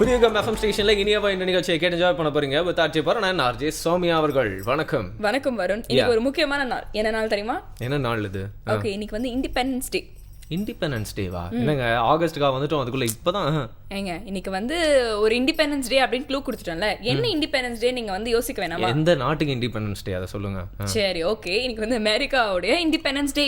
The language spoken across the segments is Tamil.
புதிய எஃப்எம் ஸ்டேஷன்ல இனியவா இந்த நிகழ்ச்சியை கேட்டு என்ஜாய் பண்ண போறீங்க வித் ஆர்ஜே பரன் அண்ட் ஆர்ஜே சௌமியா அவர்கள். வணக்கம். வணக்கம் வருண். இன்னைக்கு ஒரு முக்கியமான நாள். என்ன நாள் தெரியுமா? என்ன நாள் இது? ஓகே, இன்னைக்கு வந்து இண்டிபெண்டன்ஸ் டே. இண்டிபெண்டன்ஸ் டேவா? என்னங்க ஆகஸ்ட்டுக்காக வந்துட்டோம், அதுக்குள்ள இப்பதான் ஏங்க இன்னைக்கு வந்து ஒரு இண்டிபெண்டன்ஸ் டே அப்படின்னு க்ளூ கொடுத்துட்டோம்ல. என்ன இண்டிபெண்டன்ஸ் டே நீங்க வந்து யோசிக்க வேணாமா? எந்த நாட்டுக்கு இண்டிபெண்டன்ஸ் டே அதை சொல்லுங்க. சரி, ஓகே. இன்னைக்கு வந்து அமெரிக்காவுடைய இண்டிபெண்டன்ஸ் டே.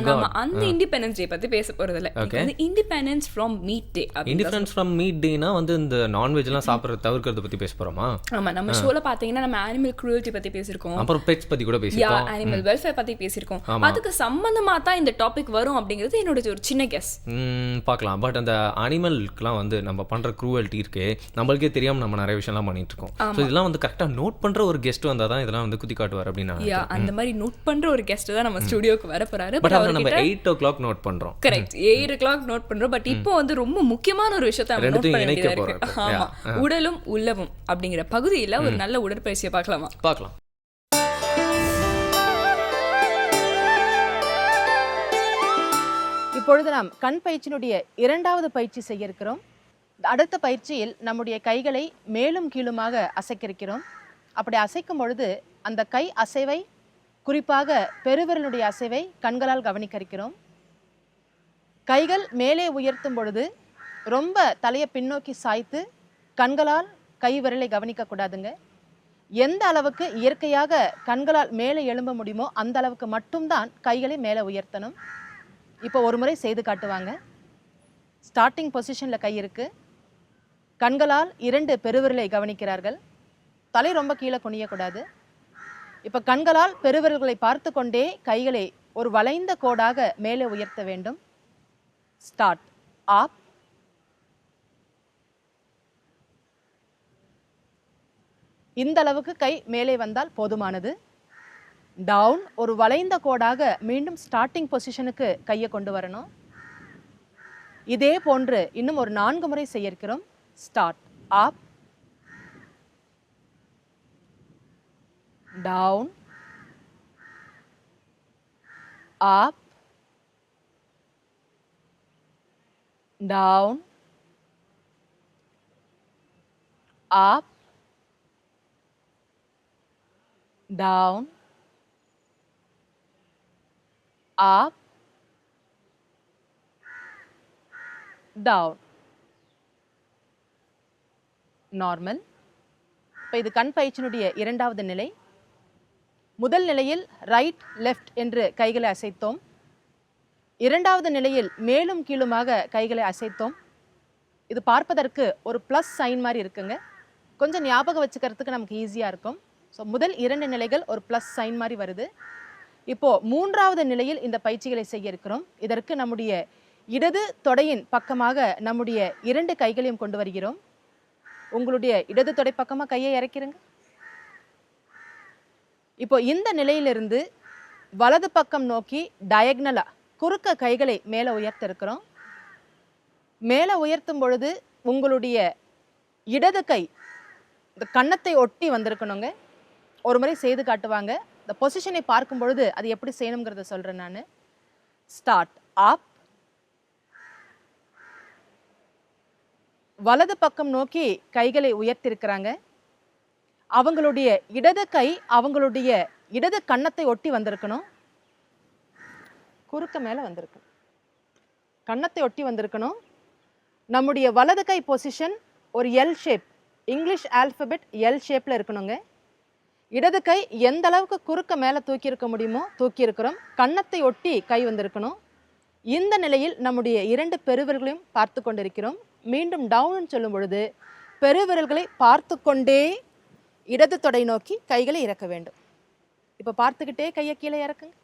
நம்ம அந்த இண்டிபெண்டன்ஸ் டே பத்தி பேச போறது இல்ல. வந்து independence from meat day. Independence from meat டேனா வந்து இந்த நான்வெஜ் எல்லாம் சாப்பிடுறது தவிர்க்கிறது பத்தி பேச போறோமா? ஆமா, நம்ம ஷோல பாத்தீங்கன்னா நம்ம அனிமல் க்ரூவல்டி பத்தி பேசிருக்கோம், அப்புறம் பெட்ஸ் பத்தி கூட பேசிருக்கோம், அனிமல் வெல்ஃபேர் பத்தி பேசிருக்கோம். அதுக்கு சம்பந்தமா தான் இந்த டாபிக் வரும் அப்படிங்கிறது என்னோட ஒரு சின்ன கெஸ். பார்க்கலாம். பட் அந்த அனிமலுக்குலாம் வந்து நம்ம பண்ற க்ரூவல்ட்டி இருக்கு, நம்மளுக்கே தெரியாம நம்ம நிறைய விஷயம்லாம் பண்ணிட்டு இருக்கோம். ஸோ இதெல்லாம் வந்து கரெக்டாக நோட் பண்ற ஒரு கெஸ்ட் வந்தால் தான் இதெல்லாம் வந்து குத்தி காட்டுவார் அப்படின்னா அந்த மாதிரி நோட் பண்ற ஒரு கெஸ்ட் தான் நம்ம ஸ்டுடியோக்கு வர போறாரு. பட் அவர் நம்ம 8 o'clock நோட் பண்றோம். கரெக்ட், 8 o'clock நோட் பண்றோம். பட் இப்போ வந்து ரொம்ப முக்கியமான ஒரு விஷயத்தை நம்ம நோட் பண்ண வேண்டியதா இருக்கு. ஆமா, உடலும் உள்ளவும் அப்படிங்கிற பகுதியில் ஒரு நல்ல உடற்பயிற்சியை பார்க்கலாமா? பார்க்கலாம். இப்பொழுது நாம் கண் பயிற்சியினுடைய இரண்டாவது பயிற்சி செய்ய இருக்கிறோம். அடுத்த பயிற்சியில் நம்முடைய கைகளை மேலும் கீழுமாக அசைக்க இருக்கிறோம். அப்படி அசைக்கும் பொழுது அந்த கை அசைவை, குறிப்பாக பெருவிரலுடைய அசைவை கண்களால் கவனிக்க இருக்கிறோம். கைகள் மேலே உயர்த்தும் பொழுது ரொம்ப தலையை பின்னோக்கி சாய்த்து கண்களால் கை விரலை கவனிக்கக்கூடாதுங்க. எந்த அளவுக்கு இயற்கையாக கண்களால் மேலே எழும்ப முடியுமோ அந்த அளவுக்கு மட்டும்தான் கைகளை மேலே உயர்த்தணும். இப்போ ஒரு முறை செய்து காட்டுவாங்க. ஸ்டார்டிங் பொசிஷனில் கை இருக்கு, கண்களால் 2 பெருவிரலை கவனிக்கிறார்கள், தலை ரொம்ப கீழே குனியக்கூடாது. இப்போ கண்களால் பெருவிரல்களை பார்த்து கொண்டே கைகளை ஒரு வளைந்த கோடாக மேலே உயர்த்த வேண்டும். ஸ்டார்ட். அப், இந்த அளவுக்கு கை மேலே வந்தால் போதுமானது. டவுன், ஒரு வளைந்த கோடாக மீண்டும் ஸ்டார்டிங் பொசிஷனுக்கு கையை கொண்டு வரணும். இதே போன்று இன்னும் ஒரு 4 முறை செய்ய இருக்கிறோம். ஸ்டார்ட். அப், டவுன், அப், டவுன், அப், டவுன், up, down. நார்மல். இப்போ இது கண் பயிற்சியினுடைய இரண்டாவது நிலை. முதல் நிலையில் ரைட் லெஃப்ட் என்று கைகளை அசைத்தோம். இரண்டாவது நிலையில் மேலும் கீழுமாக கைகளை அசைத்தோம். இது பார்ப்பதற்கு ஒரு ப்ளஸ் சைன் மாதிரி இருக்குங்க. கொஞ்சம் ஞாபகம் வச்சுக்கிறதுக்கு நமக்கு ஈஸியாக இருக்கும். ஸோ முதல் 2 நிலைகள் ஒரு ப்ளஸ் சைன் மாதிரி வருது. இப்போ 3வது நிலையில் இந்த பயிற்சிகளை செய்ய இருக்கிறோம். இதற்கு நம்முடைய இடது தொடையின் பக்கமாக நம்முடைய 2 கைகளையும் கொண்டு வருகிறோம். உங்களுடைய இடது தொடை பக்கமாக கையை இறக்கிருங்க. இப்போ இந்த நிலையிலிருந்து வலது பக்கம் நோக்கி டயக்னலா குறுக்க கைகளை மேலே உயர்த்த இருக்கிறோம். மேலே உயர்த்தும் பொழுது உங்களுடைய இடது கை இந்த கன்னத்தை ஒட்டி வந்திருக்கணுங்க. ஒரு முறை செய்து காட்டுவாங்க. இந்த பொசிஷனை பார்க்கும் பொழுது அது எப்படி செய்யணுங்கிறத சொல்றேன் நான். ஸ்டார்ட். அப், வலது பக்கம் நோக்கி கைகளை உயர்த்திருக்கிறாங்க. அவங்களுடைய இடது கை அவங்களுடைய இடது கன்னத்தை ஒட்டி வந்திருக்கணும். குறுக்க மேல வந்திருக்கணும், கன்னத்தை ஒட்டி வந்திருக்கணும். நம்முடைய வலது கை பொசிஷன் ஒரு L shape, English alphabet L ஷேப்ல இருக்கணுங்க. இடது கை எந்த அளவுக்கு குறுக்க மேலே தூக்கி இருக்க முடியுமோ தூக்கி இருக்கிறோம். கன்னத்தை ஒட்டி கை வந்திருக்கணும். இந்த நிலையில் நம்முடைய 2 பெருவிரல்களையும் பார்த்து கொண்டிருக்கிறோம். மீண்டும் டவுன் சொல்லும் பொழுது பெருவிரல்களை பார்த்து கொண்டே இடது தொடை நோக்கி கைகளை இறக்க வேண்டும். இப்போ பார்த்துக்கிட்டே கையை கீழே இறக்குங்க.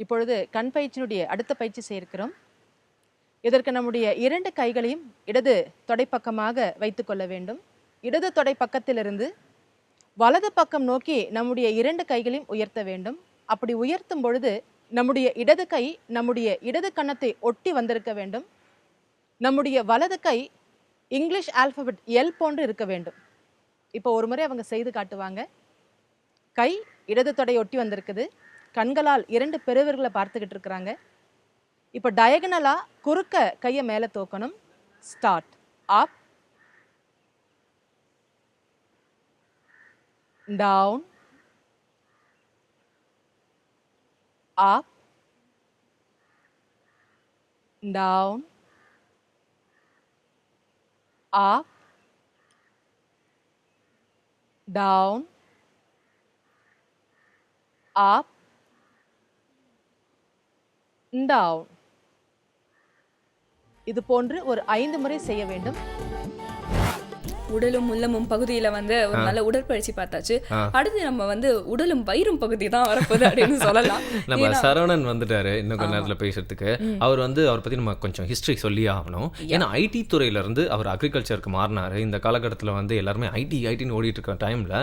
இப்பொழுது கண் பயிற்சியினுடைய அடுத்த பயிற்சி செய்திருக்கிறோம். இதற்கு நம்முடைய 2 கைகளையும் இடது தொடைப்பக்கமாக வைத்துக் கொள்ள வேண்டும். இடது தொடை பக்கத்திலிருந்து வலது பக்கம் நோக்கி நம்முடைய 2 கைகளையும் உயர்த்த வேண்டும். அப்படி உயர்த்தும் பொழுது நம்முடைய இடது கை நம்முடைய இடது கன்னத்தை ஒட்டி வந்திருக்க வேண்டும். நம்முடைய வலது கை இங்கிலீஷ் ஆல்பபெட் எல் போன்று இருக்க வேண்டும். இப்போ ஒரு முறை அவங்க செய்து காட்டுவாங்க. கை இடது தொடை ஒட்டி வந்திருக்குது. கண்களால் 2 பெருவிரல்களை பார்த்துக்கிட்டு இருக்கிறாங்க. இப்போ டயகனலா குறுக்க கையை மேலே தூக்கணும். ஸ்டார்ட். அப், டவுன், அப், டவுன், அப், டவுன், அப், டவுன். இது போன்று ஒரு 5 முறை செய்ய வேண்டும். உடலும் உள்ளமும் பகுதியில வந்து ஒரு நல்ல உடற்பயிற்சி பார்த்தாச்சு. அடுத்து நம்ம வந்து உடலும் வயிறும் பகுதி தான் வரப்போகுது அப்படின்னு சொல்லலாம். நம்ம சரவணன் வந்துட்டாரு இன்னும் கொஞ்ச நேரத்தில் பேசுறதுக்கு. அவர் பற்றி நம்ம கொஞ்சம் ஹிஸ்ட்ரி சொல்லி ஆகணும். ஏன்னா ஐடி துறையில இருந்து அவர் அக்ரிகல்ச்சருக்கு மாறினாரு. இந்த காலகட்டத்தில் வந்து எல்லாருமே ஐடின்னு ஓடிட்டு இருக்கிற டைம்ல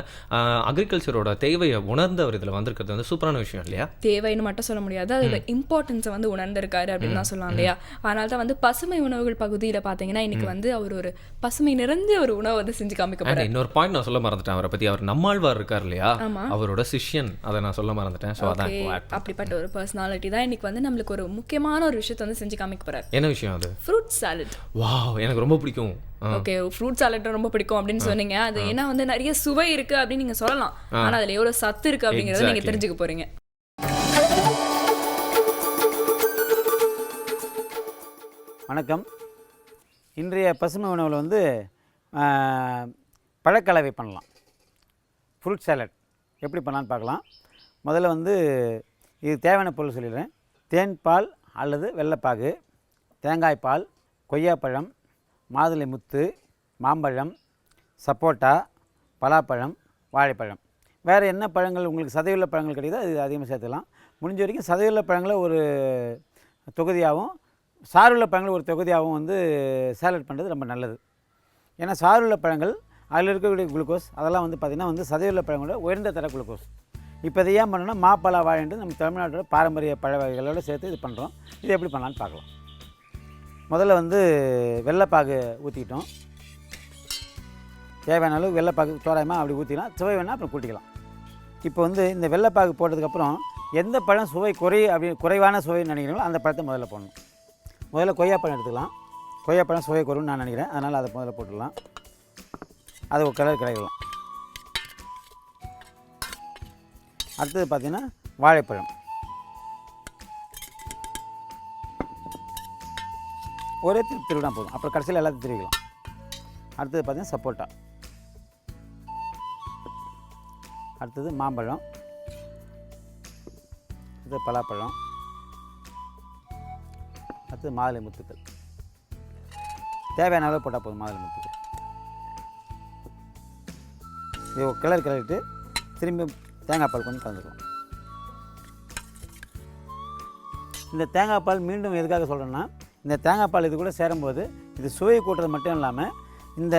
அக்ரிகல்ச்சரோட தேவையை உணர்ந்து அவர் இதில் வந்திருக்கிறது வந்து சூப்பரான விஷயம் இல்லையா? தேவைன்னு மட்டும் சொல்ல முடியாது, அதோட இம்பார்ட்டன்ஸை வந்து உணர்ந்திருக்காரு அப்படின்னு தான் சொல்லலாம் இல்லையா? அதனால தான் வந்து பசுமை உணவுகள் பகுதியில் பார்த்தீங்கன்னா இன்னைக்கு வந்து அவர் ஒரு பசுமை நிறைஞ்ச ஒரு உணவு வந்து செஞ்சு காமிக்க போறாரு. இன்னொரு பாயிண்ட் நான் சொல்ல மறந்துட்டேன் அவரை பத்தி. அவர் நம்மாழ்வார் இருக்கார் இல்லையா, அவரோட சிஷ்யன், அதை நான் சொல்ல மறந்துட்டேன். ஸோ அதான் அப்படிப்பட்ட ஒரு பர்சனாலிட்டி தான் இன்னைக்கு வந்து நம்மளுக்கு ஒரு முக்கியமான ஒரு விஷயத்தை வந்து செஞ்சு காமிக்க போறாரு. என்ன விஷயம் அது? Fruit salad. வாவ், எனக்கு ரொம்ப பிடிக்கும். ஓகே, ஃப்ரூட் சாலட் ரொம்ப பிடிக்கும் அப்படின்னு சொன்னீங்க. அது ஏன்னா வந்து நிறைய சுவை இருக்கு அப்படின்னு நீங்க சொல்லலாம், ஆனா அதுல எவ்வளவு சத்து இருக்கு அப்படிங்கறத நீங்க தெரிஞ்சுக்க போறீங்க. வணக்கம். இன்றைய பசுமை உணவில் வந்து பழக்கலவை பண்ணலாம். ஃப்ரூட் சாலட் எப்படி பண்ணலான்னு பார்க்கலாம். முதல்ல வந்து இது தேவையான பொருள் சொல்லிடுறேன். தேன் பால் அல்லது வெள்ளைப்பாகு, தேங்காய் பால், கொய்யாப்பழம், மாதுளை முத்து, மாம்பழம், சப்போட்டா, பலாப்பழம், வாழைப்பழம். வேறு என்ன பழங்கள் உங்களுக்கு சதையுள்ள பழங்கள் கிடைக்குதோ அது அதிகமாக சேர்த்துக்கலாம். முடிஞ்ச வரைக்கும் சதையுள்ள பழங்களை ஒரு தொகுதியாகவும் சாறுள்ள பழங்கள் ஒரு தொகுதியாகவும் வந்து சாலட் பண்ணுறது ரொம்ப நல்லது. ஏன்னா சாறுள்ள பழங்கள் அதில் இருக்கக்கூடிய குளுக்கோஸ் அதெல்லாம் வந்து பார்த்திங்கன்னா வந்து சதையுள்ள பழங்களோட உயர்ந்த தர குளுக்கோஸ். இப்போ இதை ஏன் பண்ணோன்னா மாப்பழா வாழைன்ட்டு நம்ம தமிழ்நாட்டோட பாரம்பரிய பழ வகைகளோடு சேர்த்து இது பண்ணுறோம். இது எப்படி பண்ணலான்னு பார்க்கலாம். முதல்ல வந்து வெள்ளைப்பாகு ஊற்றிக்கிட்டோம். தேவையான அளவு வெள்ளைப்பாகு தோராயமாக அப்படி ஊற்றிக்கலாம். சுவை வேணால் அப்புறம் கூட்டிக்கலாம். இப்போ வந்து இந்த வெள்ளைப்பாகு போட்டதுக்கப்புறம் எந்த பழம் சுவை குறைவான சுவைன்னு நினைக்கிறீங்களோ அந்த பழத்தை முதல்ல போடணும். முதல்ல கொய்யாப்பழம் எடுத்துக்கலாம். கொய்யாப்பழம் சுவை குறைன்னு நான் நினைக்கிறேன், அதனால் அதை முதல்ல போட்டுடலாம். அதை ஒரு கலர் கிடைக்கலாம். அடுத்தது பார்த்திங்கன்னா வாழைப்பழம். ஒரே திருவிடா போதும், அப்புறம் கடைசியில் எல்லாத்தையும் திருவிக்கலாம். அடுத்தது பார்த்திங்கன்னா சப்போட்டா. அடுத்தது மாம்பழம். அடுத்தது பலாப்பழம். அடுத்தது மாதுளை முத்துக்கள். தேவையான அளவு போட்டால் போதும் மாதுளை முத்துக்கள். இது கிளறிட்டு திரும்பி தேங்காய் பால் கொஞ்சம் கலந்துக்கலாம். இந்த தேங்காய் பால் மீண்டும் எதுக்காக சொல்கிறேன்னா, இந்த தேங்காய் பால் இது கூட சேரும்போது இது சுவை கூட்டுறது மட்டும் இல்லாமல் இந்த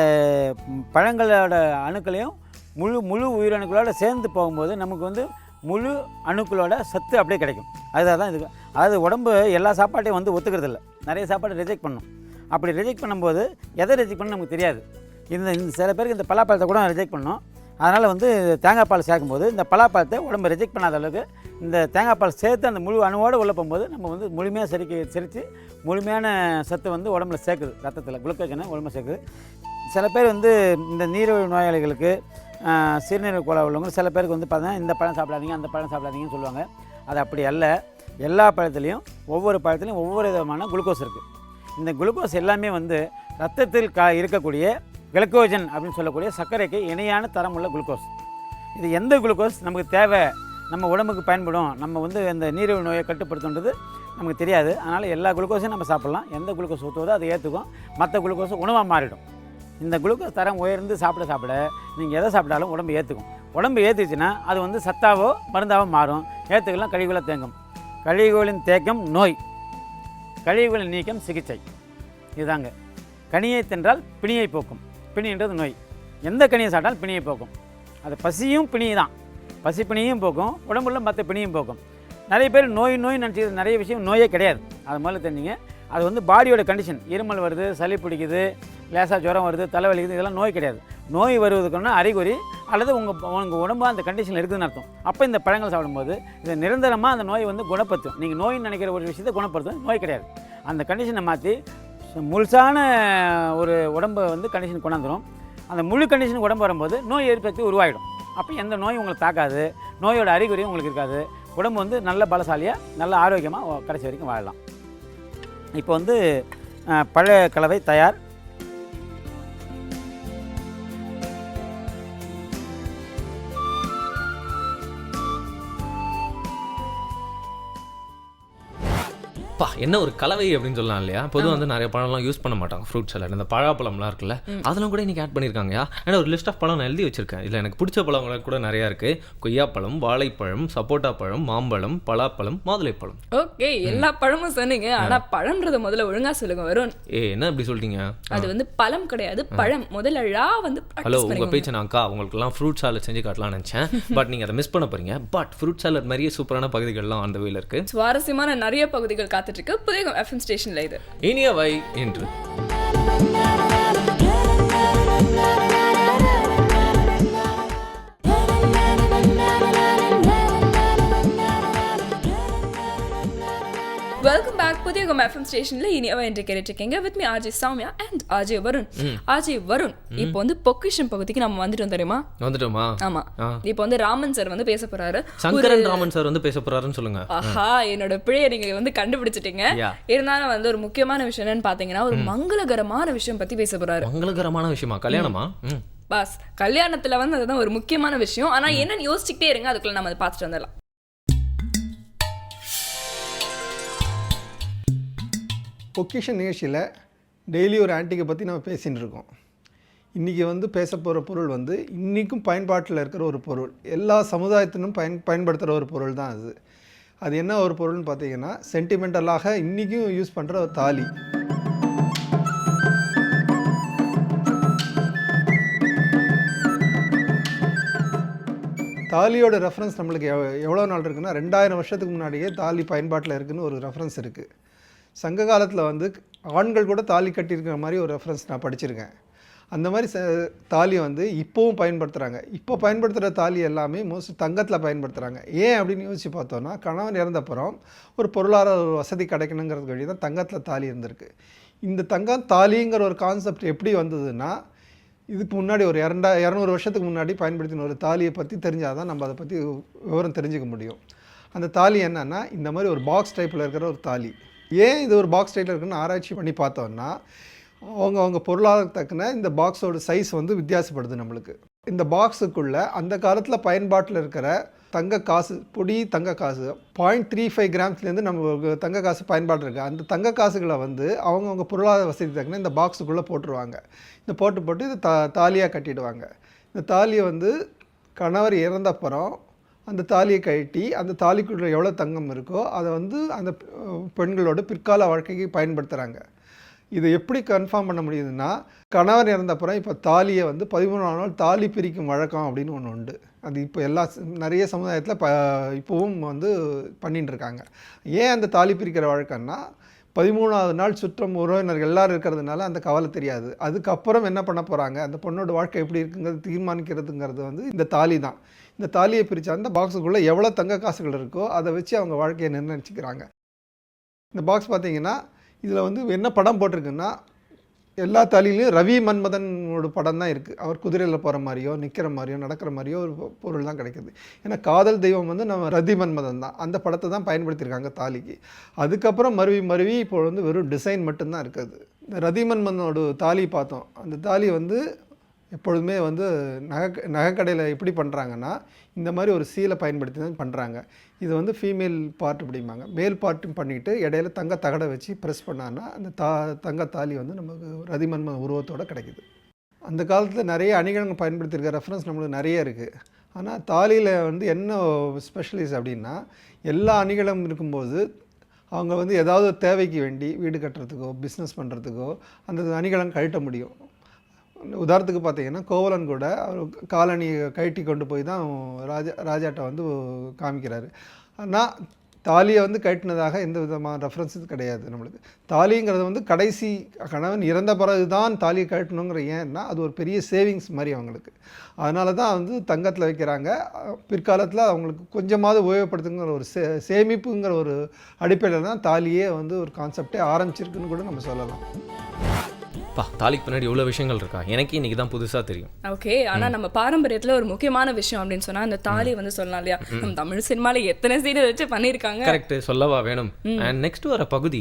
பழங்களோட அணுக்களையும் முழு உயிரணுக்களோட சேர்ந்து போகும்போது நமக்கு வந்து முழு அணுக்களோட சத்து அப்படியே கிடைக்கும். அதுதான் இதுக்கு. அதாவது உடம்பு எல்லா சாப்பாட்டையும் வந்து ஒத்துக்கிறது இல்லை, நிறைய சாப்பாட்டை ரிஜெக்ட் பண்ணும். அப்படி ரிஜெக்ட் பண்ணும்போது எதை ரிஜெக்ட் பண்ணணும் நமக்கு தெரியாது. இந்த சில பேருக்கு இந்த பலாப்பழத்தை கூட ரிஜெக்ட் பண்ணோம். அதனால் வந்து தேங்காய் பால் சேர்க்கும்போது இந்த பலாப்பழத்தை உடம்பு ரிஜெக்ட் பண்ணாத அளவுக்கு இந்த தேங்காய் பால் சேர்த்து அந்த முழு அணுவோடு உள்ளே போகும்போது நம்ம வந்து முழுமையாக செரித்து முழுமையான சத்து வந்து உடம்புல சேர்க்குது. ரத்தத்தில் குளுக்கோஜனை உடம்புல சேர்க்குது. சில பேர் வந்து இந்த நீரிழிவு நோயாளிகளுக்கு சிறுநீரக கோளாறு உள்ளவங்க சில பேருக்கு வந்து பார்த்தீங்கன்னா இந்த பழம் சாப்பிடாதீங்க அந்த பழம் சாப்பிடாதீங்கன்னு சொல்லுவாங்க. அது அப்படி அல்ல. எல்லா பழத்துலேயும் ஒவ்வொரு பழத்துலேயும் ஒவ்வொரு விதமான குளுக்கோஸ் இருக்குது. இந்த குளுக்கோஸ் எல்லாமே வந்து ரத்தத்தில் இருக்கக்கூடிய கிளைக்கோஜன் அப்படின்னு சொல்லக்கூடிய சர்க்கரைக்கு இணையான தரம் உள்ள குளுக்கோஸ். இது எந்த குளுக்கோஸ் நமக்கு தேவை, நம்ம உடம்புக்கு பயன்படும், நம்ம வந்து இந்த நீரிழிவு நோயை கட்டுப்படுத்துன்றது நமக்கு தெரியாது. அதனால் எல்லா குளுக்கோஸையும் நம்ம சாப்பிட்லாம். எந்த குளுக்கோஸ் ஊற்றுவதோ அதை ஏற்றுக்கும், மற்ற குளுக்கோஸ் உணவாக மாறிடும். இந்த குளுக்கோஸ் தரம் உயர்ந்து சாப்பிட நீங்கள் எதை சாப்பிட்டாலும் உடம்பு ஏற்றுக்கும். உடம்பு ஏற்றுச்சுன்னா அது வந்து சத்தாவோ மருந்தாவோ மாறும். ஏற்றுக்கலாம் கழிவுகளை தேங்கும். கழிவுகளின் தேக்கம் நோய், கழிவுகளின் நீக்கம் சிகிச்சை. இதுதாங்க. கனியை தின்றால் பிணியை போக்கும். பிணின்றது நோய். எந்த கனியை சாப்பிட்டாலும் பிணியை போக்கும். அது பசியும் பிணி தான். பசி பிணியும் போக்கும், உடம்புல மற்ற பிணியும் போக்கும். நிறைய பேர் நோய் நினச்சிக்கிறது நிறைய விஷயம் நோயே கிடையாது. அது முதல்ல தெரிஞ்சுங்க. அது வந்து பாடியோட கண்டிஷன். இருமல் வருது, சளி பிடிக்குது, லேசாக ஜுரம் வருது, தலைவலிக்குது, இதெல்லாம் நோய் கிடையாது. நோய் வருவதுக்குன்னா அறிகுறி அல்லது உங்கள் உடம்பு அந்த கண்டிஷனில் இருக்குதுன்னு அர்த்தம். அப்போ இந்த பழங்கள் சாப்பிடும்போது இதை நிரந்தரமாக அந்த நோய் வந்து குணப்படுத்தும். நீங்கள் நோயின்னு நினைக்கிற ஒரு விஷயத்தை குணப்படுத்தும், நோய் கிடையாது. அந்த கண்டிஷனை மாற்றி முழுசான ஒரு உடம்பை வந்து கண்டிஷன் கொண்டாந்துடும். அந்த முழு கண்டிஷன் உடம்பு வரும்போது நோய் எதிர்ப்பு உருவாகிடும். அப்போ எந்த நோயும் உங்களுக்கு தாக்காது, நோயோட அறிகுறியும் உங்களுக்கு இருக்காது. உடம்பு வந்து நல்ல பலசாலியாக நல்ல ஆரோக்கியமாக கடைசி வரைக்கும் வாழலாம். இப்போ வந்து பழ கலவை தயார். என்ன ஒரு கலவை அப்படின்னு சொல்லலாம் இல்லையா? பொதுவாக வந்து நிறைய பழம்லாம் யூஸ் பண்ண மாட்டாங்க ஃப்ரூட் சலாட். இந்த பழாப்பழம்லாம் இருக்குல்ல, அதெல்லாம் கூட இன்னைக்கு ஆட் பண்ணியிருக்காங்க. ஏன்னா ஒரு லிஸ்ட் ஆஃப் பழம் நான் எழுதி வச்சிருக்கேன். இதில் எனக்கு பிடிச்ச பழங்கள் கூட நிறையா இருக்கு. கொய்யாப்பழம், வாழைப்பழம், சப்போட்டா பழம், மாம்பழம், பலாப்பழம், மாதுளைப்பழம். ஓகே, எல்லா பழமும் சொன்னீங்க. ஆனா பழம்ன்றத முதல்ல ஒழுங்கா சொல்லுங்க வருண். என்ன அப்படி சொல்லிட்டீங்க? அது வந்து பழம் கிடையாது, பழம். முதல்ல ழா வந்து ஹலோ, உங்க பேச்சு நான் அக்கா உங்களுக்குலாம் ஃப்ரூட் சாலட் செஞ்சு காட்டலாம்னு நினைச்சேன். பட் நீங்க அதை மிஸ் பண்ண போறீங்க. பட் ஃப்ரூட் சாலட் மாதிரியே சூப்பரான பகுதிகள்லாம் அந்த வேல இருக்கு. சுவாரஸ்யமான நிறைய பகுதிகள் காத்துட்டு இருக்கு புதிய FM ஸ்டேஷன்ல. இது இனியவை என்று வெல்கம் பேக் புதிய FM ஸ்டேஷன்ல இனியவை என்று கேட்டுருக்கீங்க. With me RJ Soumya and RJ Varun. RJ Varun, இப்போ வந்து பொக்கிஷம் பகுதிக்கு நம்ம வந்துட்டோம் தெரியுமா? வந்துட்டோமா? ஆமா. இப்போ வந்து ராமன் சார் வந்து பேச போறாரு. சங்கரன் ராமன் சார் வந்து பேச போறாருன்னு சொல்லுங்க. ஆஹா, என்னோட பிழையை நீங்க வந்து கண்டுபிடிச்சிட்டீங்க. இருந்தாலும் வந்து ஒரு முக்கியமான விஷயம் என்னன்னு பாத்தீங்கன்னா, ஒரு மங்களகரமான விஷயம் பத்தி பேச போறாரு. மங்களகரமான விஷயமா? கல்யாணமா? பாஸ், கல்யாணத்துல வந்து அதுதான் ஒரு முக்கியமான விஷயம். ஆனா என்னன்னு யோசிச்சுக்கிட்டே இருங்க, அதுக்குள்ள நம்ம அதை பார்த்துட்டு வந்துடலாம். பொக்கிஷன் நிகழ்ச்சியில் டெய்லி ஒரு ஆன்டிக்கை பற்றி நம்ம பேசின்னு இருக்கோம். இன்றைக்கி வந்து பேச போகிற பொருள் வந்து இன்றைக்கும் பயன்பாட்டில் இருக்கிற ஒரு பொருள், எல்லா சமுதாயத்திலும் பயன்படுத்துகிற ஒரு பொருள் தான் அது. அது என்ன ஒரு பொருள்னு பார்த்தீங்கன்னா, சென்டிமெண்டலாக இன்றைக்கும் யூஸ் பண்ணுற ஒரு தாலி. தாலியோட ரெஃபரன்ஸ் நம்மளுக்கு எவ்வளோ நாள் இருக்குன்னா, 2000 வருஷத்துக்கு முன்னாடியே தாலி பயன்பாட்டில் இருக்குதுன்னு ஒரு ரெஃபரன்ஸ் இருக்குது. சங்க காலத்தில் வந்து ஆண்கள் கூட தாலி கட்டியிருக்கிற மாதிரி ஒரு ரெஃபரன்ஸ் நான் படிச்சிருக்கேன். அந்த மாதிரி தாலி வந்து இப்போவும் பயன்படுத்துகிறாங்க. இப்போ பயன்படுத்துகிற தாலி எல்லாமே மோஸ்ட் தங்கத்தில் பயன்படுத்துகிறாங்க. ஏன் அப்படின்னு யோசித்து பார்த்தோன்னா, கணவன் இறந்தப்புறம் ஒரு பொருளாதார வசதி கிடைக்கணுங்கிறது வழி தான் தங்கத்தில் தாலி இருந்திருக்கு. இந்த தங்கம் தாலிங்கிற ஒரு கான்செப்ட் எப்படி வந்ததுன்னா, இதுக்கு முன்னாடி ஒரு 200 வருஷத்துக்கு முன்னாடி பயன்படுத்தின ஒரு தாலியை பற்றி தெரிஞ்சால் தான் நம்ம அதை பற்றி விவரம் தெரிஞ்சுக்க முடியும். அந்த தாலி என்னன்னா, இந்த மாதிரி ஒரு பாக்ஸ் டைப்பில் இருக்கிற ஒரு தாலி. ஏன் இது ஒரு பாக்ஸ் டைப்பில் இருக்குன்னு ஆராய்ச்சி பண்ணி பார்த்தோன்னா, அவங்க பொருளாதாரத்துக்குன இந்த பாக்ஸோட சைஸ் வந்து வித்தியாசப்படுது நம்மளுக்கு. இந்த பாக்ஸுக்குள்ளே அந்த காலத்தில் பயன்பாட்டில் இருக்கிற தங்க காசு, பொடி தங்க காசு 0.35 கிராம்ஸ்லேருந்து நம்ம தங்க காசு பயன்பாடு இருக்குது. அந்த தங்க காசுகளை வந்து அவங்க பொருளாதார வசதி தக்கன இந்த பாக்ஸுக்குள்ளே போட்டுருவாங்க. இந்த போட்டு இது தாலியாக கட்டிடுவாங்க. இந்த தாலியை வந்து கணவர் இறந்தப்புறம் அந்த தாலியை கழட்டி அந்த தாலிக்குள்ள எவ்வளோ தங்கம் இருக்கோ அதை வந்து அந்த பெண்களோட பிற்கால வாழ்க்கைக்கு பயன்படுத்துகிறாங்க. இதை எப்படி கன்ஃபார்ம் பண்ண முடியுதுன்னா, கணவர் இறந்தப்புறம் இப்போ தாலியை வந்து 13ஆம் நாள் தாலி பிரிக்கும் வழக்கம் அப்படின்னு ஒன்று உண்டு. அது இப்போ நிறைய சமுதாயத்தில் இப்போவும் வந்து பண்ணிட்டு இருக்காங்க. ஏன் அந்த தாலி பிரிக்கிற வழக்கம்னா, 13ஆவது நாள் சுற்றம் உறவினர்கள் எல்லோரும் இருக்கிறதுனால அந்த கவலை தெரியாது. அதுக்கப்புறம் என்ன பண்ண போகிறாங்க, அந்த பொண்ணோட வாழ்க்கை எப்படி இருக்குங்கிறது தீர்மானிக்கிறதுங்கிறது வந்து இந்த தாலி தான். இந்த தாலியை பிரித்தா அந்த பாக்ஸுக்குள்ளே எவ்வளோ தங்க காசுகள் இருக்கோ அதை வச்சு அவங்க வாழ்க்கையை நிர்ணயிச்சுக்கிறாங்க. இந்த பாக்ஸ் பார்த்திங்கன்னா, இதில் வந்து என்ன படம் போட்டிருக்குன்னா, எல்லா தாலிலையும் ரவி மன்மதனோட படம் தான் இருக்குது. அவர் குதிரையில் போகிற மாதிரியோ நிற்கிற மாதிரியோ நடக்கிற மாதிரியோ ஒரு பொருள் தான் கிடைக்கிது. ஏன்னா காதல் தெய்வம் வந்து நம்ம ரதி மன்மதன் தான். அந்த படத்தை தான் பயன்படுத்தியிருக்காங்க தாலிக்கு. அதுக்கப்புறம் மருவி இப்போ வந்து வெறும் டிசைன் மட்டும்தான் இருக்குது. இந்த ரதி மன்மதனோட தாலி பார்த்தோம். அந்த தாலி வந்து எப்பொழுதுமே வந்து நகைக்கடையில் எப்படி பண்ணுறாங்கன்னா, இந்த மாதிரி ஒரு சீலை பயன்படுத்தி தான் பண்ணுறாங்க. இது வந்து ஃபீமேல் பார்ட் அப்படிம்பாங்க. மேல் பார்ட்டும் பண்ணிவிட்டு இடையில தங்க தகடை வச்சு ப்ரெஸ் பண்ணான்னா அந்த தங்க தாலி வந்து நமக்கு ரதிமன்ம உருவத்தோடு கிடைக்குது. அந்த காலத்தில் நிறைய அணிகலன்கள் பயன்படுத்தியிருக்க ரெஃபரன்ஸ் நம்மளுக்கு நிறைய இருக்குது. ஆனால் தாலியில் வந்து என்ன ஸ்பெஷலிஸ்ட் அப்படின்னா, எல்லா அணிகளும் இருக்கும்போது அவங்க வந்து ஏதாவது தேவைக்கு வேண்டி வீடு கட்டுறதுக்கோ பிஸ்னஸ் பண்ணுறதுக்கோ அந்த அணிகலன் கழட்ட முடியும். உதாரணத்துக்கு பார்த்தீங்கன்னா, கோவலன் கூட அவர் காலணியை கழட்டி கொண்டு போய் தான் ராஜாட்ட வந்து காமிக்கிறாரு. ஆனால் தாலியை வந்து கட்டினதாக எந்த விதமான ரெஃபரன்ஸும் கிடையாது நம்மளுக்கு. தாலிங்கிறது வந்து கடைசி கணவன் இறந்த பிறகு தான் தாலியை கட்டணுங்கிற ஏன்னா அது ஒரு பெரிய சேவிங்ஸ் மாதிரி அவங்களுக்கு. அதனால தான் வந்து தங்கத்தில் வைக்கிறாங்க. பிற்காலத்தில் அவங்களுக்கு கொஞ்சமாவது உபயோகப்படுத்துங்கிற ஒரு சேமிப்புங்கிற ஒரு அடிப்படையில் தான் தாலியே வந்து ஒரு கான்செப்டே ஆரம்பிச்சிருக்குன்னு கூட நம்ம சொல்லலாம். தாலிக்கு பின்னாடி எவ்வளோ விஷயங்கள் இருக்கா, எனக்கு இன்னைக்கு தான் புதுசாக தெரியும். ஓகே, ஆனால் நம்ம பாரம்பரியத்தில் ஒரு முக்கியமான விஷயம் அப்படின்னு சொன்னால் அந்த தாலி வந்து சொல்லலாம் இல்லையா. நம்ம தமிழ் சினிமாவில் எத்தனை சீனை வச்சு பண்ணியிருக்காங்க. கரெக்ட், சொல்லவா வேணும். அண்ட் நெக்ஸ்ட் வர பகுதி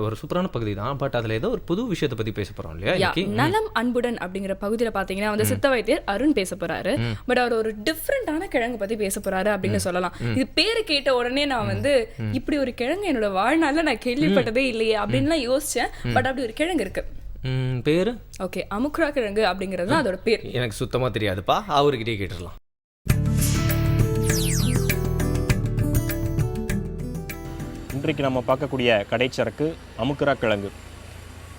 ஒரு சூப்பரான பகுதி தான். பட் அதில் ஏதோ ஒரு புது விஷயத்தை பற்றி பேச போகிறோம் இல்லையா. நலம் அன்புடன் அப்படிங்கிற பகுதியில் பார்த்தீங்கன்னா வந்து சித்த வைத்தியர் அருண் பேச போறாரு. பட் அவர் ஒரு டிஃப்ரெண்டான கிழங்கு பற்றி பேச போறாரு அப்படின்னு சொல்லலாம். இது பேரு கேட்ட உடனே நான் வந்து இப்படி ஒரு கிழங்கு என்னோட வாழ்நாளில் நான் கேள்விப்பட்டதே இல்லையே அப்படின்லாம் யோசிச்சேன். பட் அப்படி ஒரு கிழங்கு இருக்கு. பேரு ஓகே, அமுக்ரா கிழங்கு அப்படிங்கிறது தான் அதோட பேர். எனக்கு சுத்தமாக தெரியாதுப்பா, அவர்கிட்டே கேட்டுடலாம். இன்றைக்கு நம்ம பார்க்கக்கூடிய கடைச்சரக்கு அமுக்குரா கிழங்கு.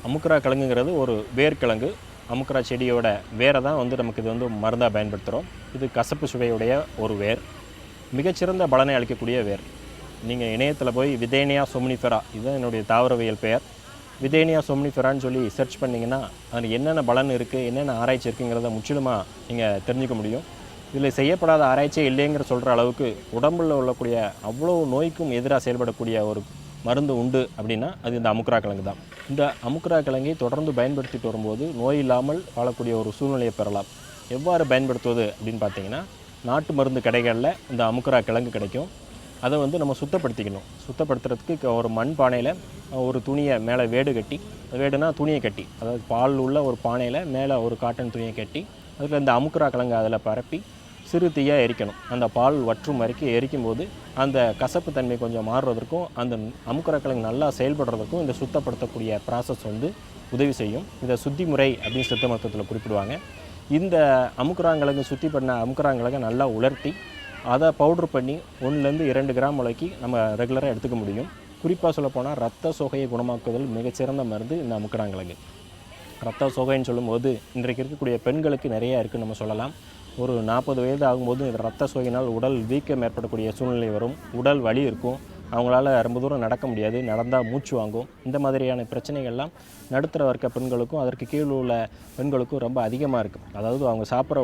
அமுக்குரா கிழங்குங்கிறது ஒரு வேர்க்கிழங்கு. அமுக்குரா செடியோட வேரை தான் வந்து நமக்கு இது வந்து மருந்தாக பயன்படுத்துகிறோம். இது கசப்பு சுவையுடைய ஒரு வேர், மிகச்சிறந்த பலனை அளிக்கக்கூடிய வேர். நீங்கள் இணையத்தில் போய் விதேனியா சொம்னிஃபெரா, இதுதான் என்னுடைய தாவரவியல் பெயர், விதேனியா சொம்னிஃபெரான்னு சொல்லி சர்ச் பண்ணிங்கன்னா அதில் என்னென்ன பலன் இருக்குது, என்னென்ன ஆராய்ச்சி இருக்குங்கிறத முற்றிலுமாக நீங்கள் தெரிஞ்சுக்க முடியும். இதில் செய்யப்படாத ஆராய்ச்சியே இல்லைங்கிற சொல்கிற அளவுக்கு உடம்பில் உள்ளக்கூடிய அவ்வளோ நோய்க்கும் எதிராக செயல்படக்கூடிய ஒரு மருந்து உண்டு அப்படின்னா அது இந்த அமுக்குரா கிழங்கு தான். இந்த அமுக்குரா கிழங்கை தொடர்ந்து பயன்படுத்திட்டு வரும்போது நோய் இல்லாமல் வாழக்கூடிய ஒரு சூழ்நிலையை பெறலாம். எவ்வாறு பயன்படுத்துவது அப்படின்னு பார்த்தீங்கன்னா, நாட்டு மருந்து கடைகளில் இந்த அமுக்குரா கிழங்கு கிடைக்கும். அதை வந்து நம்ம சுத்தப்படுத்திக்கணும். சுத்தப்படுத்துறதுக்கு ஒரு மண் பானையில் ஒரு துணியை மேலே வேடு கட்டி, வேடுனா துணியை கட்டி, அதாவது பால் உள்ள ஒரு பானையில் மேலே ஒரு காட்டன் துணியை கட்டி அதில் இந்த அமுக்குரா கிழங்கு அதில் பரப்பி சிறு தீயாக எரிக்கணும். அந்த பால் வற்றும் வரைக்கும் எரிக்கும்போது அந்த கசப்பு தன்மை கொஞ்சம் மாறுவதற்கும் அந்த அமுக்குரா கிழங்கு நல்லா செயல்படுறதுக்கும் இந்த சுத்தப்படுத்தக்கூடிய ப்ராசஸ் வந்து உதவி செய்யும். இதை சுத்தி முறை அப்படின்னு சித்த மருத்துவத்தில் குறிப்பிடுவாங்க. இந்த அமுக்குராங்கிழங்கு சுத்தி பண்ண அமுக்குராங்கிழங்கை நல்லா உலர்த்தி அதை பவுட்ரு பண்ணி 1லேருந்து 2 கிராம் வரைக்கும் நம்ம ரெகுலராக எடுத்துக்க முடியும். குறிப்பாக சொல்லப்போனால் ரத்த சோகையை குணமாக்குதல் மிகச்சிறந்த மருந்து இந்த அமுக்குராங்கிழங்கு. ரத்த சோகைன்னு சொல்லும்போது இன்றைக்கு இருக்கக்கூடிய பெண்களுக்கு நிறையா இருக்குதுன்னு நம்ம சொல்லலாம். ஒரு 40 வயது ஆகும்போது இந்த ரத்த சோகையினால் உடல் வீக்கம் ஏற்படக்கூடிய சூழ்நிலை வரும். உடல் வலி இருக்கும், அவங்களால ரொம்ப தூரம் நடக்க முடியாது, நடந்தால் மூச்சு வாங்கும். இந்த மாதிரியான பிரச்சனைகள்லாம் நடுத்தர வர்க்க பெண்களுக்கும் அதற்கு கீழே உள்ள பெண்களுக்கும் ரொம்ப அதிகமாக இருக்குது. அதாவது அவங்க சாப்பிட்ற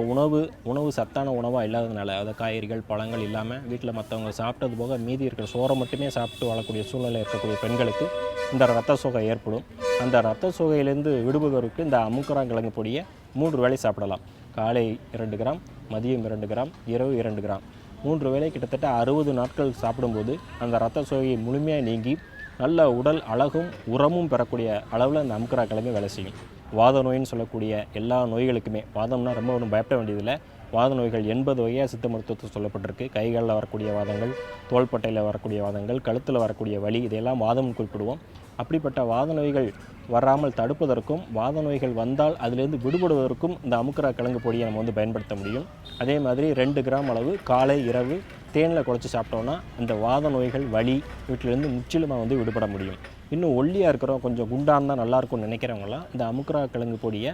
உணவு சத்தான உணவாக இல்லாததுனால, அதாவது காய்கறிகள் பழங்கள் இல்லாமல் வீட்டில் மற்றவங்க சாப்பிட்டது போக மீதி இருக்கிற சோறை மட்டுமே சாப்பிட்டு வாழக்கூடிய சூழ்நிலை இருக்கக்கூடிய பெண்களுக்கு இந்த ரத்த சோகை ஏற்படும். அந்த ரத்த சோகையிலேருந்து விடுபடுவதற்கு இந்த அமுக்குராங்கிழங்கு பொடியை 3 வேளை சாப்பிடலாம். காலை 2 கிராம், மதியம் 2 கிராம், இரவு 2 கிராம், 3 வேளை கிட்டத்தட்ட 60 நாட்கள் சாப்பிடும்போது அந்த ரத்த சோகையை முழுமையாக நீங்கி நல்ல உடல் அழகும் உரமும் பெறக்கூடிய அளவில் அந்த அமுக்குரா கிழங்கு வேலை செய்யும். வாத நோயின்னு சொல்லக்கூடிய எல்லா நோய்களுக்குமே, வாதம்னா ரொம்ப ஒன்றும் பயப்பட வேண்டியதில்லை, வாத நோய்கள் 80 வகையாக சித்த மருத்துவத்தில் சொல்லப்பட்டிருக்கு. கைகளில் வரக்கூடிய வாதங்கள், தோள்பட்டையில் வரக்கூடிய வாதங்கள், கழுத்தில் வரக்கூடிய வலி, இதையெல்லாம் வாதம்னு குறிப்பிடுவோம். அப்படிப்பட்ட வாத நோய்கள் வராமல் தடுப்பதற்கும், வாத நோய்கள் வந்தால் அதிலிருந்து விடுபடுவதற்கும் இந்த அமுக்குரா கிழங்கு பொடியை நம்ம வந்து பயன்படுத்த முடியும். அதே மாதிரி 2 கிராம் அளவு காலை இரவு தேனில் குழச்சி சாப்பிட்டோன்னா இந்த வாத நோய்கள் வலி வீட்டிலேருந்து முற்றிலுமாக வந்து விடுபட முடியும். இன்னும் ஒல்லியாக இருக்கிறோம், கொஞ்சம் குண்டாக இருந்தால் நல்லாயிருக்கும்னு நினைக்கிறவங்களாம் இந்த அமுக்குரா கிழங்கு பொடியை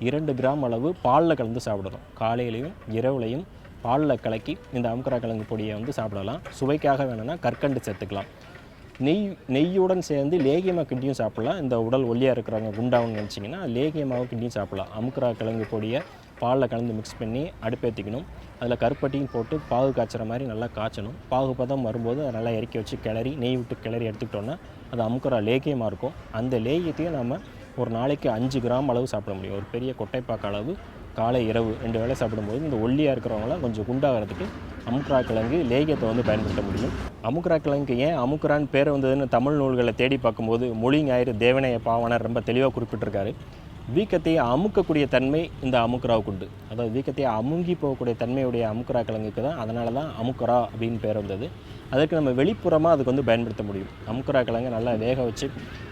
2 கிராம் அளவு பாலில் கலந்து சாப்பிடணும். காலையிலையும் இரவுலையும் பாலில் கலக்கி இந்த அமுக்குரா கிழங்கு பொடியை வந்து சாப்பிடலாம். சுவைக்காக வேணும்னா கற்கண்டு சேர்த்துக்கலாம். நெய்யுடன் சேர்ந்து லேகியமாக கிண்டியும் சாப்பிட்லாம். இந்த உடல் ஒல்லியாக இருக்கிறவங்க குண்டாகனு நினச்சிங்கன்னா லேகியமாக கிண்டியும் சாப்பிட்லாம். அமுக்குரா கிழங்கு பொடியை பாலில் கலந்து மிக்ஸ் பண்ணி அடுப்பேற்றிக்கணும். அதில் கருப்பட்டியும் போட்டு பாகு காய்ச்சுற மாதிரி நல்லா காய்ச்சணும். பாகு பதம் வரும்போது அதை நல்லா இறக்கி வச்சு கிளறி நெய் விட்டு கிளறி எடுத்துக்கிட்டோன்னா அது அமுக்குரா லேகியமாக இருக்கும். அந்த லேகியத்தையும் நம்ம ஒரு நாளைக்கு 5 கிராம் அளவு சாப்பிட முடியும். ஒரு பெரிய கொட்டைப்பாக்கு அளவு காலை இரவு 2 வேளை சாப்பிடும்போது இந்த ஒல்லியாக இருக்கிறவங்களாம் கொஞ்சம் குண்டாகிறதுக்கு அமுக்குரா கிழங்கு லேகியத்தை வந்து பயன்படுத்த முடியும். அமுக்குரா கிழங்கு ஏன் அமுக்குரான்னு பேர் வந்ததுன்னு தமிழ் நூல்களை தேடி பார்க்கும்போது மொழி ஞாயிறு தேவனைய பாவனர் ரொம்ப தெளிவாக குறிப்பிட்டிருக்காரு. வீக்கத்தை அமுக்கக்கூடிய தன்மை இந்த அமுக்குராவுக்கு உண்டு. அதாவது வீக்கத்தை அமுங்கி போகக்கூடிய தன்மையுடைய அமுக்குரா கிழங்குக்கு தான், அதனால தான் அமுக்குரா அப்படின்னு பேர் வந்தது. அதுக்கு நம்ம வெளிப்புறமாக அதுக்கு வந்து பயன்படுத்த முடியும். அமுக்குரா கிழங்கு நல்லா வேக வச்சு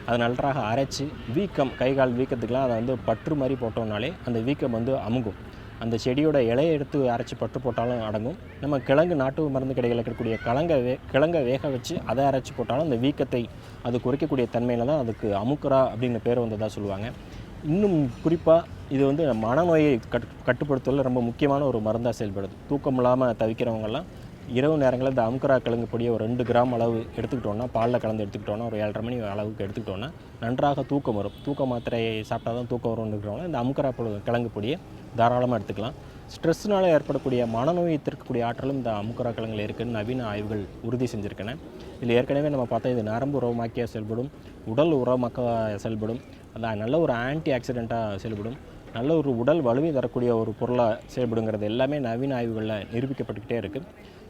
அதை நன்றாக அரைச்சி வீக்கம், கை கால் வீக்கத்துக்கெலாம் அதை வந்து பற்று மாதிரி போட்டோம்னாலே அந்த வீக்கம் வந்து அமுங்கும். அந்த செடியோட இலையை எடுத்து அரைச்சி பற்று போட்டாலும் அடங்கும். நம்ம கிழங்கு நாட்டு மருந்து கடைகளில் இருக்கக்கூடிய கிழங்கை வேக வச்சு அதை அரைச்சி போட்டாலும் அந்த வீக்கத்தை அது குறைக்கக்கூடிய தன்மையில் தான் அதுக்கு அமுக்குரா அப்படின்னு பேர் வந்ததாக சொல்லுவாங்க. இன்னும் குறிப்பாக இது வந்து மனநோயை கட்டுப்படுத்துவதில் ரொம்ப முக்கியமான ஒரு மருந்தாக செயல்படுது. தூக்கம் இல்லாமல் தவிக்கிறவங்கெல்லாம் இரவு நேரங்களில் இந்த அமுக்கரா கிழங்கு பொடியை ஒரு 2 கிராம் அளவு எடுத்துக்கிட்டோன்னா, பாலில் கலந்து எடுத்துக்கிட்டோன்னா, ஒரு 7:30 மணி அளவுக்கு எடுத்துக்கிட்டோன்னா நன்றாக தூக்கம் வரும். தூக்க மாத்திரையை சாப்பிட்டா தான் தூக்கம் வரும்னு இருக்கிறவங்க இந்த அமுக்கரா கிழங்கு பொடியை தாராளமாக எடுத்துக்கலாம். ஸ்ட்ரெஸ்னால் ஏற்படக்கூடிய மனநோயை தீர்க்கக்கூடிய ஆற்றலும் இந்த அமுக்கரா கிழங்குல இருக்குன்னு நவீன ஆய்வுகள் உறுதி செஞ்சுருக்கேன். இதில் ஏற்கனவே நம்ம பார்த்தா இது நரம்பு உரமாக்கியாக செயல்படும், உடல் உரமாக்க செயல்படும், அது நல்ல ஒரு ஆன்டி ஆக்சிடெண்ட்டாக செயல்படும், நல்ல ஒரு உடல் வலுவை தரக்கூடிய ஒரு பொருளாக செயல்படுங்கிறது எல்லாமே நவீன ஆய்வுகளில் நிரூபிக்கப்பட்டுக்கிட்டே இருக்குது.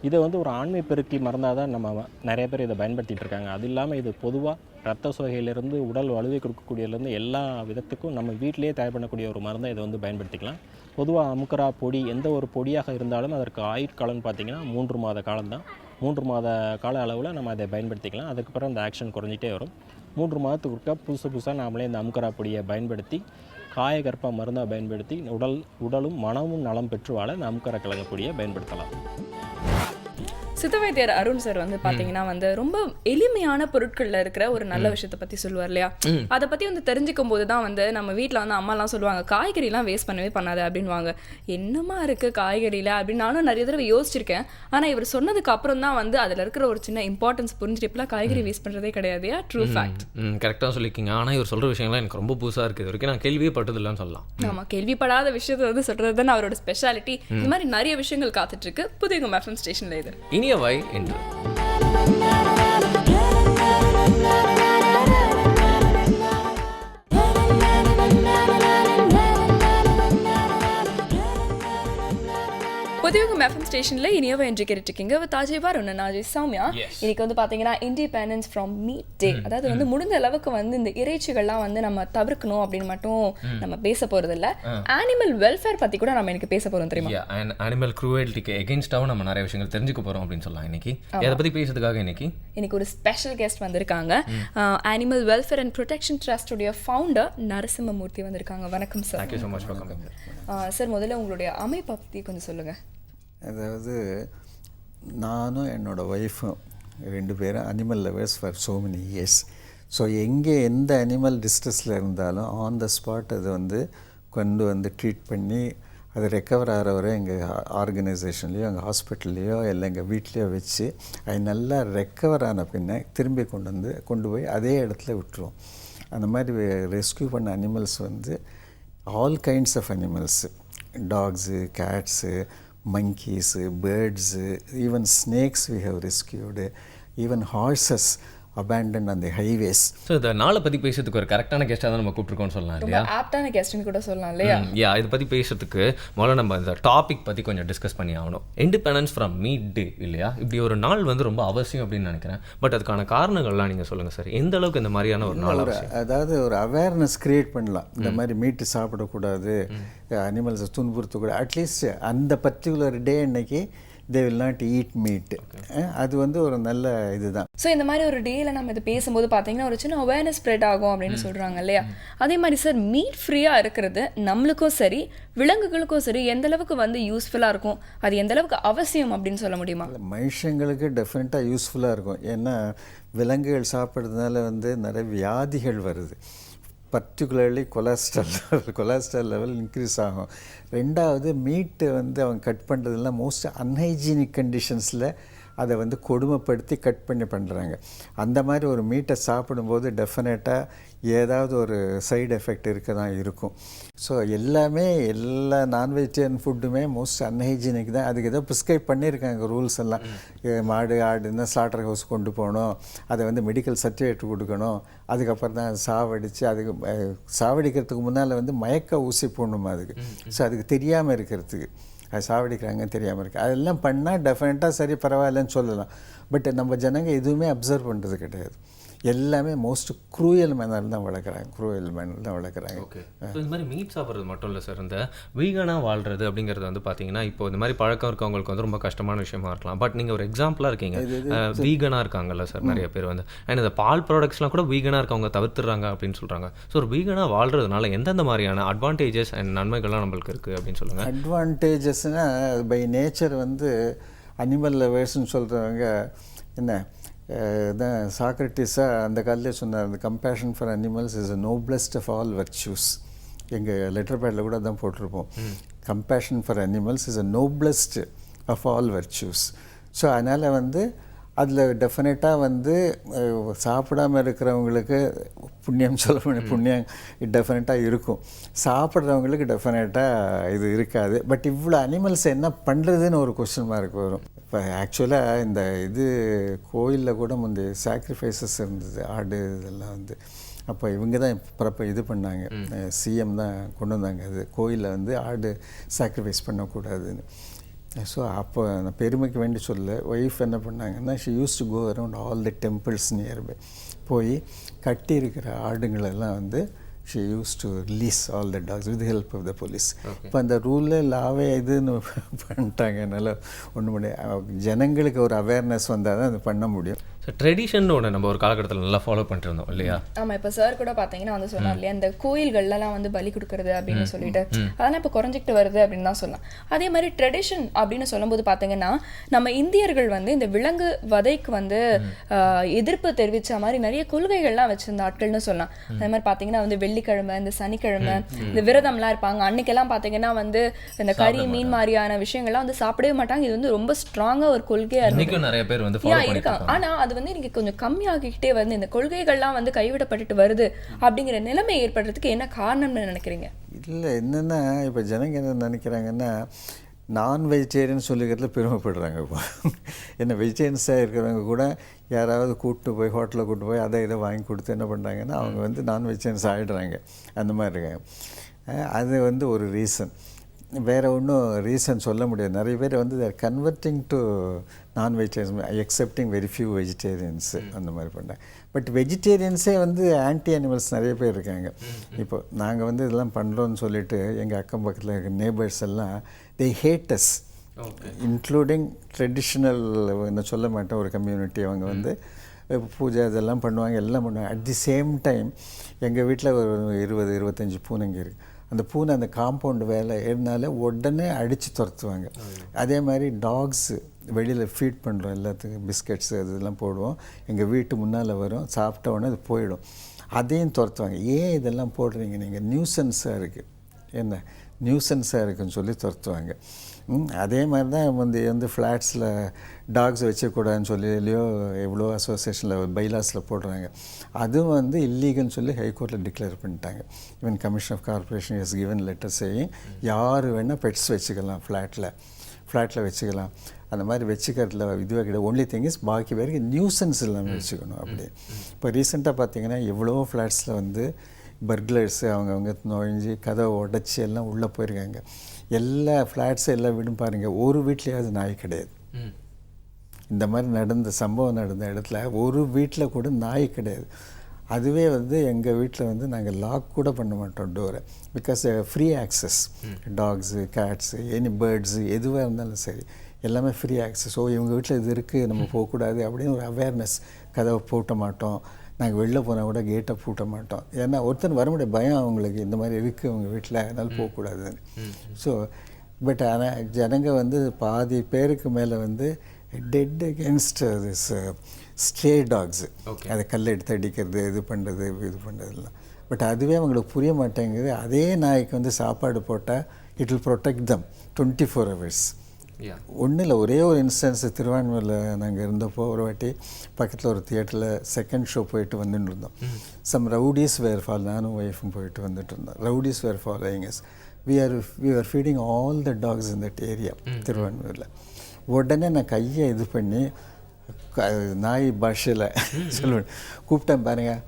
இதை வந்து ஒரு ஆண்மை பெருக்கி மருந்தாக தான் நம்ம நிறைய பேர் இதை பயன்படுத்திகிட்டு இருக்காங்க. அது இல்லாமல் இது பொதுவாக ரத்த சோகையிலேருந்து உடல் வலுவை கொடுக்கக்கூடியதுலேருந்து எல்லா விதத்துக்கும் நம்ம வீட்டிலேயே தயார் பண்ணக்கூடிய ஒரு மருந்தை இதை வந்து பயன்படுத்திக்கலாம். பொதுவாக அமுக்கரா பொடி எந்த ஒரு பொடியாக இருந்தாலும் அதற்கு ஆயுட்காலம்னு பார்த்திங்கன்னா 3 மாத காலம்தான். 3 மாத கால அளவில் நம்ம அதை பயன்படுத்திக்கலாம். அதுக்கப்புறம் அந்த ஆக்ஷன் குறைஞ்சிட்டே வரும். 3 மாதத்துக்கு புதுசாக நாமளே இந்த அமுக்கரா பொடியை பயன்படுத்தி காயகற்ப மருந்தாக பயன்படுத்தி உடலும் மனமும் நலம் பெற்று வாழ இந்த அமுக்கரா கிழங்கு பொடியை பயன்படுத்தலாம். சித்த வைத்தியர் அருண் சார் வந்து பாத்தீங்கன்னா வந்து ரொம்ப எளிமையான பொருட்கள்ல இருக்கிற ஒரு நல்ல விஷயத்தை பத்தி சொல்லுவார் இல்லையா? அதை பத்தி வந்து தெரிஞ்சுக்கும் போதுதான் வந்து நம்ம வீட்டுல வந்து அம்மா எல்லாம் சொல்லுவாங்க, காய்கறி எல்லாம் வேஸ்ட் பண்ணவே பண்ணாத அப்படின்வாங்க. என்னமா இருக்கு காய்கறியில அப்படின்னு நானும் நிறைய தடவை யோசிச்சிருக்கேன். ஆனா இவர் சொன்னதுக்கு அப்புறம் தான் வந்து அதுல இருக்கிற ஒரு சின்ன இம்பார்ட்டன்ஸ் புரிஞ்சுட்டு இப்பெல்லாம் காய்கறி வேஸ்ட் பண்றதே கிடையாது. True fact. கரெக்டாக சொல்லிக்கிங்க. ஆனா இவர் சொல்ற விஷயங்கள்லாம் எனக்கு ரொம்ப புதுசா இருக்கு. இது வரைக்கும் நான் கேள்வியே பட்டதில்லைன்னு சொல்லலாம். ஆமா, கேள்விப்படாத விஷயத்தை வந்து சொல்றது தான் அவரோட ஸ்பெஷாலிட்டி. இந்த மாதிரி நிறைய விஷயங்கள் காத்துட்டு இருக்கு புதிய FM ஸ்டேஷன்ல. இது இனியவை என்று புதியகம் FM ஸ்டேஷன்ல இனியவை என்று கேட்டுருக்கீங்க. தாஜேவா நாஜி சௌமியா. இன்னைக்கு வந்து பாத்தீங்கன்னா இண்டிபெண்டன்ஸ் ஃப்ரம் மீட் டே. அதாவது வந்து முடிந்த அளவுக்கு வந்து இந்த இறைச்சிகள்லாம் வந்து நம்ம தவிர்க்கணும் அப்படின்னு மட்டும் நம்ம பேச போறது இல்ல, அனிமல் வெல்ஃபேர் பத்தி கூட நம்ம இன்னைக்கு பேச போறோம். தெரியுமா? அனிமல் க்ரூவல்ட்டிக்கு எகெயின்ஸ்டாவும் நம்ம நிறைய விஷயங்கள் தெரிஞ்சுக்க போறோம் அப்படின்னு சொல்லலாம். இன்னைக்கு அதை பத்தி பேசுறதுக்காக இன்னைக்கு ஒரு ஸ்பெஷல் கெஸ்ட் வந்திருக்காங்க. Animal welfare and protection trust உடைய ஃபவுண்டர் நரசிம்மமூர்த்தி வந்திருக்காங்க. வணக்கம் sir. Thank you so much for coming. Sir, முதல்ல உங்களுடைய அமைப்பை பத்தி கொஞ்சம் சொல்லுங்க. அதாவது நானும் என்னோடய ஒய்ஃபும் 2 பேரும் animal lovers for so many years. So எங்கே எந்த அனிமல் டிஸ்ட்ரெஸில் இருந்தாலும் ஆன் த ஸ்பாட் அதை வந்து கொண்டு வந்து ட்ரீட் பண்ணி அது ரெக்கவர் ஆகிற வரை எங்கள் ஆர்கனைசேஷன்லேயோ எங்கள் ஹாஸ்பிட்டல்லையோ இல்லை எங்கள் வீட்லேயோ வச்சு அது நல்லா ரெக்கவர் ஆன பின்ன திரும்பி கொண்டு போய் அதே இடத்துல விட்டுருவோம். அந்த மாதிரி ரெஸ்க்யூ பண்ண அனிமல்ஸ் வந்து all kinds of animals, dogs, cats, monkeys, birds, even snakes we have rescued, even horses abandoned on the highways. So இந்த நாளை பற்றி பேசுறதுக்கு ஒரு கரெக்டான கெஸ்ட்டாக தான் நம்ம கூப்பிட்டுருக்கோம்னு சொல்லலாம் இல்லையா? ஆப்டான கெஸ்ட்னு கூட சொல்லலாம் இல்லையா? இதை பற்றி பேசுறதுக்கு முதல்ல நம்ம இந்த டாபிக் பற்றி கொஞ்சம் டிஸ்கஸ் பண்ணி ஆகணும். இண்டிபெண்டன்ஸ் ஃப்ரம் மீட் டே இல்லையா? இப்படி ஒரு நாள் வந்து ரொம்ப அவசியம் அப்படின்னு நினைக்கிறேன். பட் அதுக்கான காரணங்கள்லாம் நீங்கள் சொல்லுங்கள் சார். எந்த அளவுக்கு இந்த மாதிரியான ஒரு நாள் அதாவது ஒரு அவேர்னஸ் கிரியேட் பண்ணலாம். இந்த மாதிரி மீட்டு சாப்பிடக்கூடாது, அனிமல்ஸை துன்புறுத்தக்கூடாது. அட்லீஸ்ட் அந்த பர்டிகுலர் டே அன்னைக்கு they will not eat meat. அது வந்து ஒரு நல்ல இதுதான். ஸோ இந்த மாதிரி ஒரு டேயில் நம்ம இது பேசும்போது பார்த்தீங்கன்னா ஒரு சின்ன அவேர்னஸ் ஸ்ப்ரெட் ஆகும் அப்படின்னு சொல்கிறாங்க இல்லையா? அதே மாதிரி சார், மீட் ஃப்ரீயாக இருக்கிறது நம்மளுக்கும் சரி விலங்குகளுக்கும் சரி எந்த அளவுக்கு வந்து யூஸ்ஃபுல்லாக இருக்கும், அது எந்த அளவுக்கு அவசியம் அப்படின்னு சொல்ல முடியுமா? மனுஷங்களுக்கு டெஃபினட்டாக யூஸ்ஃபுல்லாக இருக்கும். ஏன்னா விலங்குகள் சாப்பிட்றதுனால வந்து நிறைய வியாதிகள் வருது. பர்டிகுலர்லி கொலஸ்ட்ரால் லெவல் இன்க்ரீஸ் ஆகும். 2வது மீட்டை வந்து அவங்க கட் பண்ணுறதுலாம் மோஸ்ட் அன்ஹைஜீனிக் கண்டிஷன்ஸில் அதை வந்து கொடுமைப்படுத்தி கட் பண்ணி பண்ணுறாங்க. அந்த மாதிரி ஒரு மீட்டை சாப்பிடும்போது டெஃபினட்டாக ஏதாவது ஒரு சைடு எஃபெக்ட் இருக்க தான் இருக்கும். ஸோ எல்லா நான்வெஜிடேரியன் ஃபுட்டுமே மோஸ்ட் அன்ஹைஜீனிக் தான். அதுக்கு ஏதோ ப்ரிஸ்கிரைப் பண்ணியிருக்காங்க ரூல்ஸ் எல்லாம். மாடு ஆடுன்னா ஸ்லாட்டர் ஹவுஸ் கொண்டு போகணும், அதை வந்து மெடிக்கல் சர்டிஃபிகேட் கொடுக்கணும், அதுக்கப்புறம் தான் சாவடித்து அதுக்கு சாவடிக்கிறதுக்கு முன்னால் வந்து மயக்க ஊசி போடணுமா அதுக்கு. ஸோ அதுக்கு தெரியாமல் இருக்கிறதுக்கு அது சாவடிக்கிறாங்கன்னு தெரியாமல் இருக்குது. அதெல்லாம் பண்ணால் டெஃபினட்டாக சரி பரவாயில்லன்னு சொல்லலாம். பட் நம்ம ஜனங்க எதுவுமே அப்சர்வ் பண்ணுறது கிடையாது. எல்லாமே மோஸ்ட் க்ரூயல் மேனர் தான் வளர்க்குறாங்க. ஓகே, இந்த மாதிரி மீட் சாப்பிட்றது மட்டும் இல்லை சார், இந்த வீகனாக வாழ்கிறது அப்படிங்கிறது வந்து பார்த்தீங்கன்னா இப்போ இந்த மாதிரி பழக்கம் இருக்கவங்களுக்கு வந்து ரொம்ப கஷ்டமான விஷயமா இருக்கலாம். பட் நீங்கள் ஒரு எக்ஸாம்பிளாக இருக்கீங்க, வீகனாக இருக்காங்கல்ல சார் நிறைய பேர் வந்து. அண்ட் இந்த பால் ப்ராடக்ட்ஸ்லாம் கூட வீகனாக இருக்கவங்க தவிர்த்துறாங்க அப்படின்னு சொல்கிறாங்க. ஸோ ஒரு வீகனாக வாழ்கிறதுனால எந்தெந்த மாதிரியான அட்வான்டேஜஸ் அண்ட் நன்மைகள்லாம் நம்மளுக்கு இருக்குது அப்படின்னு சொல்லுங்கள். அட்வான்டேஜஸ்னால் பை நேச்சர் வந்து அனிமல் லவர்ஸ்ன்னு சொல்கிறவங்க என்ன தான் சாக்ரட்டிஸாக அந்த காலத்திலே சொன்னார், அந்த compassion for animals is a noblest of all virtues. எங்கள் லெட்டர் பேடில் கூட தான் போட்டிருப்போம், compassion for animals is a noblest of all virtues. So அதனால் வந்து அதில் டெஃபினட்டாக வந்து சாப்பிடாமல் இருக்கிறவங்களுக்கு புண்ணியம் சொல்ல முடியும், புண்ணியம் டெஃபினட்டாக இருக்கும். சாப்பிட்றவங்களுக்கு டெஃபினட்டாக இது இருக்காது. பட் இவ்வளோ அனிமல்ஸ் என்ன பண்ணுறதுன்னு ஒரு கொஸ்டின் மார்க் வரும். இப்போ ஆக்சுவலாக இந்த இது கோயிலில் கூட முந்தைய சாக்ரிஃபைசஸ் இருந்தது, ஆடு இதெல்லாம் வந்து. அப்போ இவங்க தான் ப்ராப்பர் இது பண்ணாங்க, சிஎம் தான் கொண்டு வந்தாங்க. அது கோயிலில் வந்து ஆடு சாக்ரிஃபைஸ் பண்ணக்கூடாதுன்னு. ஸோ அப்போ நான் பெருமைக்கு வேண்டி சொல்ல, ஒய்ஃப் என்ன பண்ணாங்கன்னா, she used to go around all the temples nearby. போய் கட்டி இருக்கிற ஆடுங்களெல்லாம் வந்து she used to release all the dogs with help of the police. இப்போ அந்த ரூலில் லாவே இதுன்னு பண்ணிட்டாங்க. அதனால் ஒன்று முடியாது, ஜனங்களுக்கு ஒரு அவேர்னஸ் வந்தால் தான் அது பண்ண முடியும். ஸோ ட்ரெடிஷன் ஒன்று நம்ம ஒரு காலகட்டத்தில் நல்லா ஃபாலோ பண்ணிட்டு இருந்தோம் இல்லையா? ஆமாம், இப்போ சார் கூட பார்த்தீங்கன்னா வந்து சொன்னார் இல்லையா, இந்த கோயில்கள்லாம் வந்து பலி கொடுக்குறது அப்படின்னு சொல்லிட்டு அதெல்லாம் இப்போ குறைஞ்சிக்கிட்டு வருது அப்படின்னு தான் சொல்லலாம். அதே மாதிரி ட்ரெடிஷன் அப்படின்னு சொல்லும்போது பார்த்தீங்கன்னா, நம்ம இந்தியர்கள் வந்து இந்த விலங்கு வதைக்கு வந்து எதிர்ப்பு தெரிவித்த மாதிரி நிறைய கொள்கைகள்லாம் வச்சிருந்த ஆட்கள்னு சொல்லலாம். அதே மாதிரி பார்த்தீங்கன்னா வந்து வெள்ளிக்கிழமை, இந்த சனிக்கிழமை இந்த விரதம்லாம் இருப்பாங்க. அன்னைக்கெல்லாம் பார்த்தீங்கன்னா வந்து இந்த கறி மீன் மாதிரியான விஷயங்கள்லாம் வந்து சாப்பிடவே மாட்டாங்க. இது வந்து ரொம்ப ஸ்ட்ராங்காக ஒரு கொள்கையாக இருக்கு. நிறைய பேர் வந்து இருக்காங்க. ஆனால் அது வந்து இன்னைக்கு கொஞ்சம் கம்மியாகிக்கிட்டே வந்து இந்த கொள்கைகள்லாம் வந்து கைவிடப்பட்டுட்டு வருது அப்படிங்கிற நிலைமை ஏற்படுறதுக்கு என்ன காரணம்னு நினைக்கிறீங்க? இல்லை, என்னென்னா இப்போ ஜனங்க என்ன நினைக்கிறாங்கன்னா, நான் வெஜிடேரியன் சொல்லிக்கிறதுல பெருமைப்படுறாங்க. இப்போ என்ன வெஜிடேரியன்ஸாக இருக்கிறவங்க கூட யாராவது கூப்பிட்டு போய் ஹோட்டலில் கூப்பிட்டு போய் அதை இதை வாங்கி கொடுத்து என்ன பண்ணுறாங்கன்னா, அவங்க வந்து நான் வெஜிடேரியன்ஸ் ஆகிடுறாங்க. அந்த மாதிரி இருக்காங்க. அது வந்து ஒரு ரீசன். வேறு ஒன்றும் ரீசன் சொல்ல முடியாது. நிறைய பேர் வந்து தேர் கன்வெர்ட்டிங் டு நான் வெஜிடேரியன்ஸ், எக்ஸப்டிங் வெரி ஃபியூ வெஜிடேரியன்ஸு அந்த மாதிரி பண்ணாங்க. பட் வெஜிடேரியன்ஸே வந்து ஆன்டி அனிமல்ஸ் நிறைய பேர் இருக்காங்க. இப்போ நாங்கள் வந்து இதெல்லாம் பண்ணுறோன்னு சொல்லிட்டு எங்கள் அக்கம் பக்கத்தில் இருக்க நேபர்ஸ் எல்லாம் they hate us, including traditional என்ன சொல்ல மாட்டேன் ஒரு கம்யூனிட்டி. அவங்க வந்து பூஜை இதெல்லாம் பண்ணுவாங்க, எல்லாம் பண்ணுவாங்க. அட் தி சேம் டைம் எங்கள் வீட்டில் ஒரு 20-25 பூனைங்க இருக்குது. அந்த பூனை அந்த காம்பவுண்டு வேலை ஏறினாலே உடனே அடித்து துரத்துவாங்க. அதே மாதிரி டாக்ஸு வெளியில் ஃபீட் பண்ணுறோம், எல்லாத்துக்கும் பிஸ்கட்ஸு அதெல்லாம் போடுவோம், எங்கள் வீட்டு முன்னால் வரும், சாப்பிட்ட உடனே அது போயிடும், அதையும் துரத்துவாங்க. ஏன் இதெல்லாம் போடுறீங்க நீங்கள், நியூசன்ஸாக இருக்குது, என்ன நியூசன்ஸாக இருக்குன்னு சொல்லி துரத்துவாங்க. அதே மாதிரி தான் வந்து ஃப்ளாட்ஸில் டாக்ஸ் வச்சக்கூடாதுன்னு சொல்லி இல்லையோ எவ்வளோ அசோசியேஷனில் பைலாஸில் போடுறாங்க. அதுவும் வந்து இல்லீகல்னு சொல்லி ஹைகோர்ட்டில் டிக்ளேர் பண்ணிட்டாங்க. Even commission of corporation has given letter செய்யும் யார் வேணால் பெட்ஸ் வச்சுக்கலாம், ஃப்ளாட்டில் வச்சுக்கலாம். அந்த மாதிரி வச்சுக்கிறதுல இதுவாக கிடையாது. ஒன்லி திங் இஸ் பாக்கி பேருக்கு நியூசன்ஸ் இல்லாமல் வச்சுக்கணும். அப்படி இப்போ ரீசெண்டாக பார்த்தீங்கன்னா எவ்வளோ ஃப்ளாட்ஸில் வந்து பர்க்லர்ஸு அவங்க நுழைஞ்சி கதவை உடச்சி எல்லாம் உள்ளே போயிருக்காங்க. எல்லா ஃப்ளாட்ஸும் எல்லாம் வீடும் பாருங்கள், ஒரு வீட்லேயாவது நாய் கிடையாது. இந்த மாதிரி சம்பவம் நடந்த இடத்துல ஒரு வீட்டில் கூட நாய் கிடையாது. அதுவே வந்து எங்கள் வீட்டில் வந்து நாங்கள் லாக் கூட பண்ண மாட்டோம் டோரை, because free access. Tax, Ghats, any birds எதுவாக இருந்தாலும் சரி எல்லாமே ஃப்ரீ ஆக்சஸ். ஸோ இவங்க வீட்டில் இது இருக்குது, நம்ம போகக்கூடாது அப்படின்னு ஒரு அவேர்னஸ். கதவை பூட்ட மாட்டோம், நாங்கள் வெளில போனால் கூட கேட்டை பூட்ட மாட்டோம். ஏன்னா ஒருத்தர் வர முடியாது, பயம் அவங்களுக்கு இந்த மாதிரி இருக்குது அவங்க வீட்டில், அதனால் போகக்கூடாதுன்னு. ஸோ பட் ஆனால் ஜனங்க வந்து பாதி பேருக்கு மேலே வந்து dead against this stray dogs. அதை கல் எடுத்து அடிக்கிறது, இது பண்ணுறதுலாம். பட் அதுவே அவங்களுக்கு புரிய மாட்டேங்குது. அதே நாய்க்கு வந்து சாப்பாடு போட்டால் it will protect them 24 hours. ஒன்றும் இல்லை, ஒரே ஒரு இன்ஸ்டன்ஸ் திருவான்மையில் நாங்கள் இருந்தப்போ ஒரு வாட்டி பக்கத்தில் ஒரு தியேட்டரில் செகண்ட் ஷோ போயிட்டு வந்துட்டு இருந்தோம். சம் ரவுடிஸ் வேர் ஃபால், நானும் ஒய்ஃபும் போயிட்டு வந்துட்டு இருந்தோம். Rowdies were following us. we are feeding all the dogs in that area திருவான்மையில். உடனே நான் கையை இது பண்ணி நாய் பாஷையில் சொல்லுவேன் கூப்பிட்டேன் பாருங்கள்.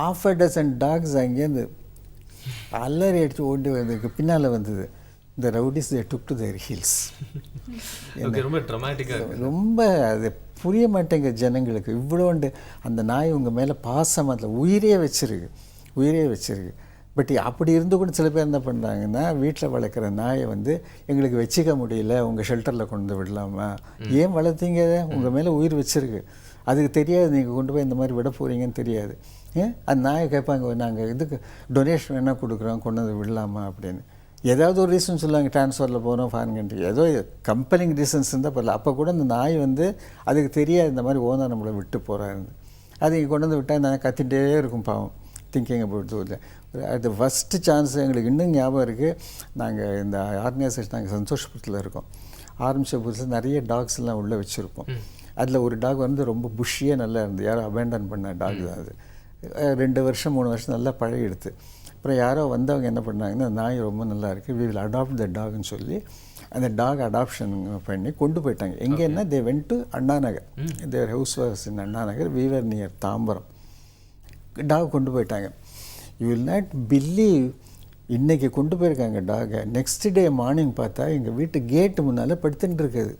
6 டாக்ஸ் அங்கேருந்து அலறி அடித்து ஓடி வந்ததுக்கு பின்னால் வந்தது. இந்த rowdies they took to their heels. ரொம்ப ட்ராமாட்டிக்காக, ரொம்ப அது புரிய மாட்டேங்க ஜனங்களுக்கு. இவ்வளோண்டு அந்த நாய் உங்கள் மேலே பாசமாக அதில் உயிரே வச்சிருக்கு. பட் அப்படி இருந்து கூட சில பேர் என்ன பண்ணுறாங்கன்னா, வீட்டில் வளர்க்குற நாயை வந்து எங்களுக்கு வச்சுக்க முடியல, உங்கள் ஷெல்டரில் கொண்டு விடலாமா, ஏன் வளர்த்தீங்க, உங்கள் மேலே உயிர் வச்சுருக்கு, அதுக்கு தெரியாது நீங்கள் கொண்டு போய் இந்த மாதிரி விட போகிறீங்கன்னு தெரியாது. அந்த நாயை கேட்பாங்க, நாங்கள் இதுக்கு டொனேஷன் வேணால் கொடுக்குறோம், கொண்டு வந்து விடலாமா அப்படின்னு. ஏதாவது ஒரு ரீசன் சொல்லுவாங்க, ட்ரான்ஸ்ஃபரில் போகிறோம், ஃபாரின் கண்ட்ரி, ஏதோ கம்பெனிங் ரீசன்ஸ் இருந்தால் பரவாயில்ல. அப்போ கூட அந்த நாய் வந்து அதுக்கு தெரியாது இந்த மாதிரி ஓனர் நம்மளை விட்டு போகிறாருன்னு. அது இங்கே கொண்டு வந்து விட்டால் நான் கத்திகிட்டே இருக்கும் பாவம், திங்கிங் அபவுட் தூரில். அது ஃபஸ்ட்டு சான்ஸ் எங்களுக்கு இன்னும் ஞாபகம் இருக்குது. நாங்கள் இந்த ஆர்கனைசேஷன் நாங்கள் சந்தோஷபுரத்தில் இருக்கோம். ஆரம்பித்த புதுசில் நிறைய டாக்ஸ்லாம் உள்ளே வச்சுருப்போம். அதில் ஒரு டாக் வந்து ரொம்ப புஷ்ஷியாக நல்லா இருந்தது, யாரோ அபேண்டன் பண்ண டாக் தான் அது. 2 வருஷம் 3 வருஷம் நல்லா பழகிடுது. அப்புறம் யாரோ வந்தவங்க என்ன பண்ணாங்கன்னா, நாய் ரொம்ப நல்லா இருக்குது, வி வில் அடாப்ட் த டாக்னு சொல்லி அந்த டாக் அடாப்ஷன் பண்ணி கொண்டு போயிட்டாங்க. எங்கேன்னா they went to Anna Nagar, their house was in Anna Nagar, weaver near Tambaram. Dog கொண்டு போயிட்டாங்க. யூ வில் நாட் பிலீவ், இன்றைக்கி கொண்டு போயிருக்காங்க டாகை. நெக்ஸ்ட் டே மார்னிங் பார்த்தா எங்கள் வீட்டு கேட்டு முன்னால் படுத்துட்டு இருக்குது.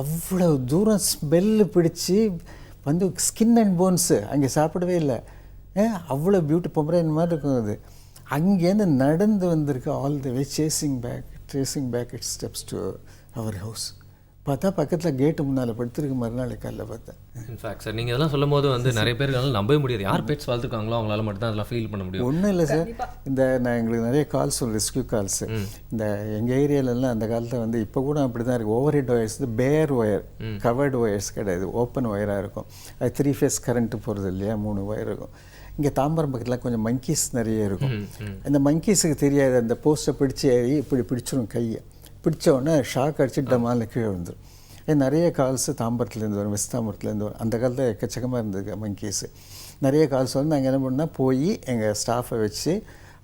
அவ்வளோ தூரம் ஸ்மெல்லு பிடிச்சி வந்து ஸ்கின் அண்ட் போன்ஸு அங்கே சாப்பிடவே இல்லை. அவ்வளோ பியூட்டி பொம்பரைன் மாதிரி இருக்கும் அது. அங்கேருந்து நடந்து வந்திருக்கு all the way, chasing back it steps to our house. பார்த்தா பக்கத்தில் கேட்டு முன்னால் படுத்துருக்கு. மறுநாள் காலையில் பார்த்தேன். இன்ஃபேக்ட் சார் நீங்கள் இதெல்லாம் சொல்லும் போது வந்து நிறைய பேருனால நம்பவே முடியாது. யார் பெட்ஸ் வளர்த்துருக்காங்களோ அவங்களால மட்டும் தான் அதெல்லாம் ஃபீல் பண்ண முடியும். ஒன்றும் இல்லை சார், நான் எங்களுக்கு நிறைய கால்ஸ் ரெஸ்கியூ கால்ஸு இந்த எங்கள் ஏரியாலெல்லாம் அந்த காலத்தில் வந்து இப்போ கூட அப்படி தான் இருக்குது. ஓவர் ஹெட் ஒயர்ஸ், பேர் ஒயர், கவர்டு ஒயர்ஸ் கிடையாது, ஓப்பன் ஒயராக இருக்கும். அது 3 ஃபேஸ் கரண்ட்டு போகிறது இல்லையா, 3 ஒயர் இருக்கும். இங்கே தாம்பரம் பக்கத்தில் கொஞ்சம் மங்கீஸ் நிறைய இருக்கும். இந்த மங்கீஸுக்கு தெரியாது, அந்த போஸ்ட்டை பிடிச்சி இப்படி பிடிச்சிடும் கையை. பிடிச்ச உடனே ஷாக் அடிச்சு டமாலில் கீழே வந்துடும். நிறைய கால்ஸு தாம்பரத்துலேருந்து வரும், வெஸ்ட் தாம்பரத்துலேருந்து வரும். அந்த காலத்தில் எக்கச்சக்கமாக இருந்தது மங்கீஸு. நிறைய கால்ஸ் வந்து நாங்கள் என்ன பண்ணால் போய் எங்கள் ஸ்டாஃபை வச்சு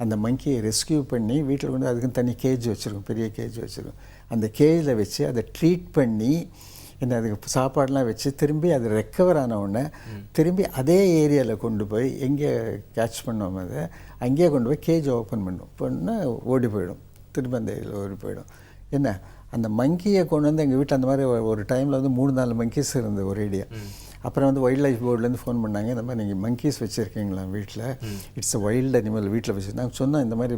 அந்த மங்கியை ரெஸ்கியூ பண்ணி வீட்டில் கொண்டு அதுக்குன்னு தனி கேஜ் வச்சுருக்கோம், பெரிய கேஜ் வச்சுருக்கோம். அந்த கேஜில் வச்சு அதை ட்ரீட் பண்ணி என்ன அதுக்கு சாப்பாடெலாம் வச்சு திரும்பி அது ரெக்கவர் ஆன உடனே திரும்பி அதே ஏரியாவில் கொண்டு போய் எங்கே கேட்ச் பண்ணோம் அதை அங்கேயே கொண்டு போய் கேஜ் ஓப்பன் பண்ணால் ஓடி போயிடும், திரும்ப அந்த ஏரியாவில் ஓடி போயிடும். என்ன அந்த மங்கியை கொண்டு வந்து எங்கள் வீட்டில் அந்த மாதிரி ஒரு டைமில் வந்து 3-4 மங்கீஸ் இருந்தது ஒரு ஏரியா. அப்புறம் வந்து வைல்ட் லைஃப் போர்ட்லேருந்து ஃபோன் பண்ணாங்க, இந்த மாதிரி நீங்கள் மங்கீஸ் வச்சுருக்கீங்களா வீட்டில், இட்ஸ் அ வைல்டு அனிமல் வீட்டில் வச்சுருந்தாங்க. சொன்னால் இந்த மாதிரி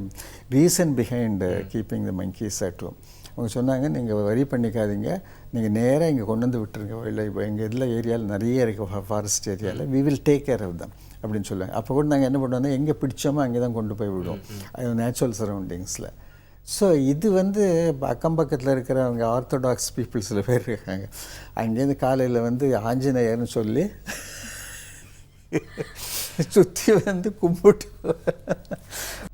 reason behind keeping the monkeys at home. அவங்க சொன்னாங்க, நீங்கள் வரி பண்ணிக்காதீங்க, நீங்கள் நேராக இங்கே கொண்டு வந்து விட்டுருங்க வைல்ட் லைஃப், எங்கள் இதில் ஏரியாவில் நிறைய இருக்குது ஃபாரஸ்ட் ஏரியாவில், we will take care of them அப்படின்னு சொல்லுவாங்க. அப்போ கூட நாங்கள் என்ன பண்ணுவோம்னா எங்கே பிடிச்சோமோ அங்கே தான் கொண்டு போய் விடுவோம், அது நேச்சுரல் சரௌண்டிங்ஸில். ஸோ இது வந்து அக்கம் பக்கத்தில் இருக்கிறவங்க ஆர்த்தடாக்ஸ் பீப்புள் சில பேர் இருக்காங்க, அங்கேருந்து காலையில் வந்து ஆஞ்சநேயர்னு சொல்லி சுற்றி வந்து கும்பிட்டு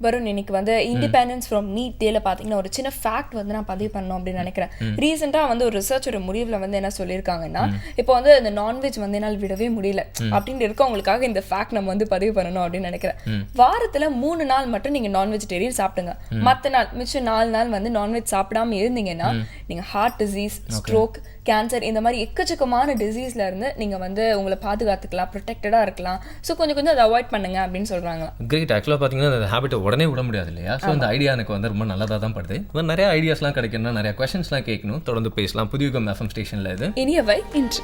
வருண். இன்னைக்கு வந்து இண்டிபெண்டன்ஸ் ஃப்ரம் மீட் டேல பார்த்தீங்கன்னா ஒரு சின்ன ஃபேக்ட் வந்து நான் பதிவு பண்ணணும் அப்படின்னு நினைக்கிறேன். ரீசெண்டாக வந்து ஒரு ரிசர்ச்சோட முடிவில் வந்து என்ன சொல்லியிருக்காங்கன்னா, இப்போ வந்து இந்த நான்வெஜ் வந்து என்னால் விடவே முடியல அப்படின்னு இருக்கவங்களுக்காக இந்த ஃபேக்ட் நம்ம வந்து பதிவு பண்ணணும் அப்படின்னு நினைக்கிறேன். வாரத்தில் 3 நாள் மட்டும் நீங்கள் நான் வெஜிடேரியன் சாப்பிடுங்க, மற்ற நாள் மிச்சம் 4 நாள் வந்து நான்வெஜ் சாப்பிடாம இருந்தீங்கன்னா நீங்கள் ஹார்ட் டிசீஸ், ஸ்ட்ரோக், கேன்சர் இந்த மாதிரி எக்கச்சக்கமான டிசீஸ்ல இருந்து நீங்கள் வந்து உங்களை பாதுகாத்துக்கலாம், ப்ரொடெக்டடாக இருக்கலாம். ஸோ கொஞ்சம் அதை அவாய்ட் பண்ணுங்க அப்படின்னு சொல்கிறாங்க. கிரேட். ஆக்சுவலாக பார்த்தீங்கன்னா அந்த ஹேபிட்டை உடனே விட முடியாது இல்லையா? ஸோ இந்த ஐடியா எனக்கு வந்து ரொம்ப நல்லதாக தான் படுது. இப்போ நிறைய ஐடியாஸ்லாம் கிடைக்கணும்னா நிறைய கொஸ்டின்ஸ்லாம் கேட்கணும். தொடர்ந்து பேசலாம். புதிய FM ஸ்டேஷனில் இது இனியவை இன்று.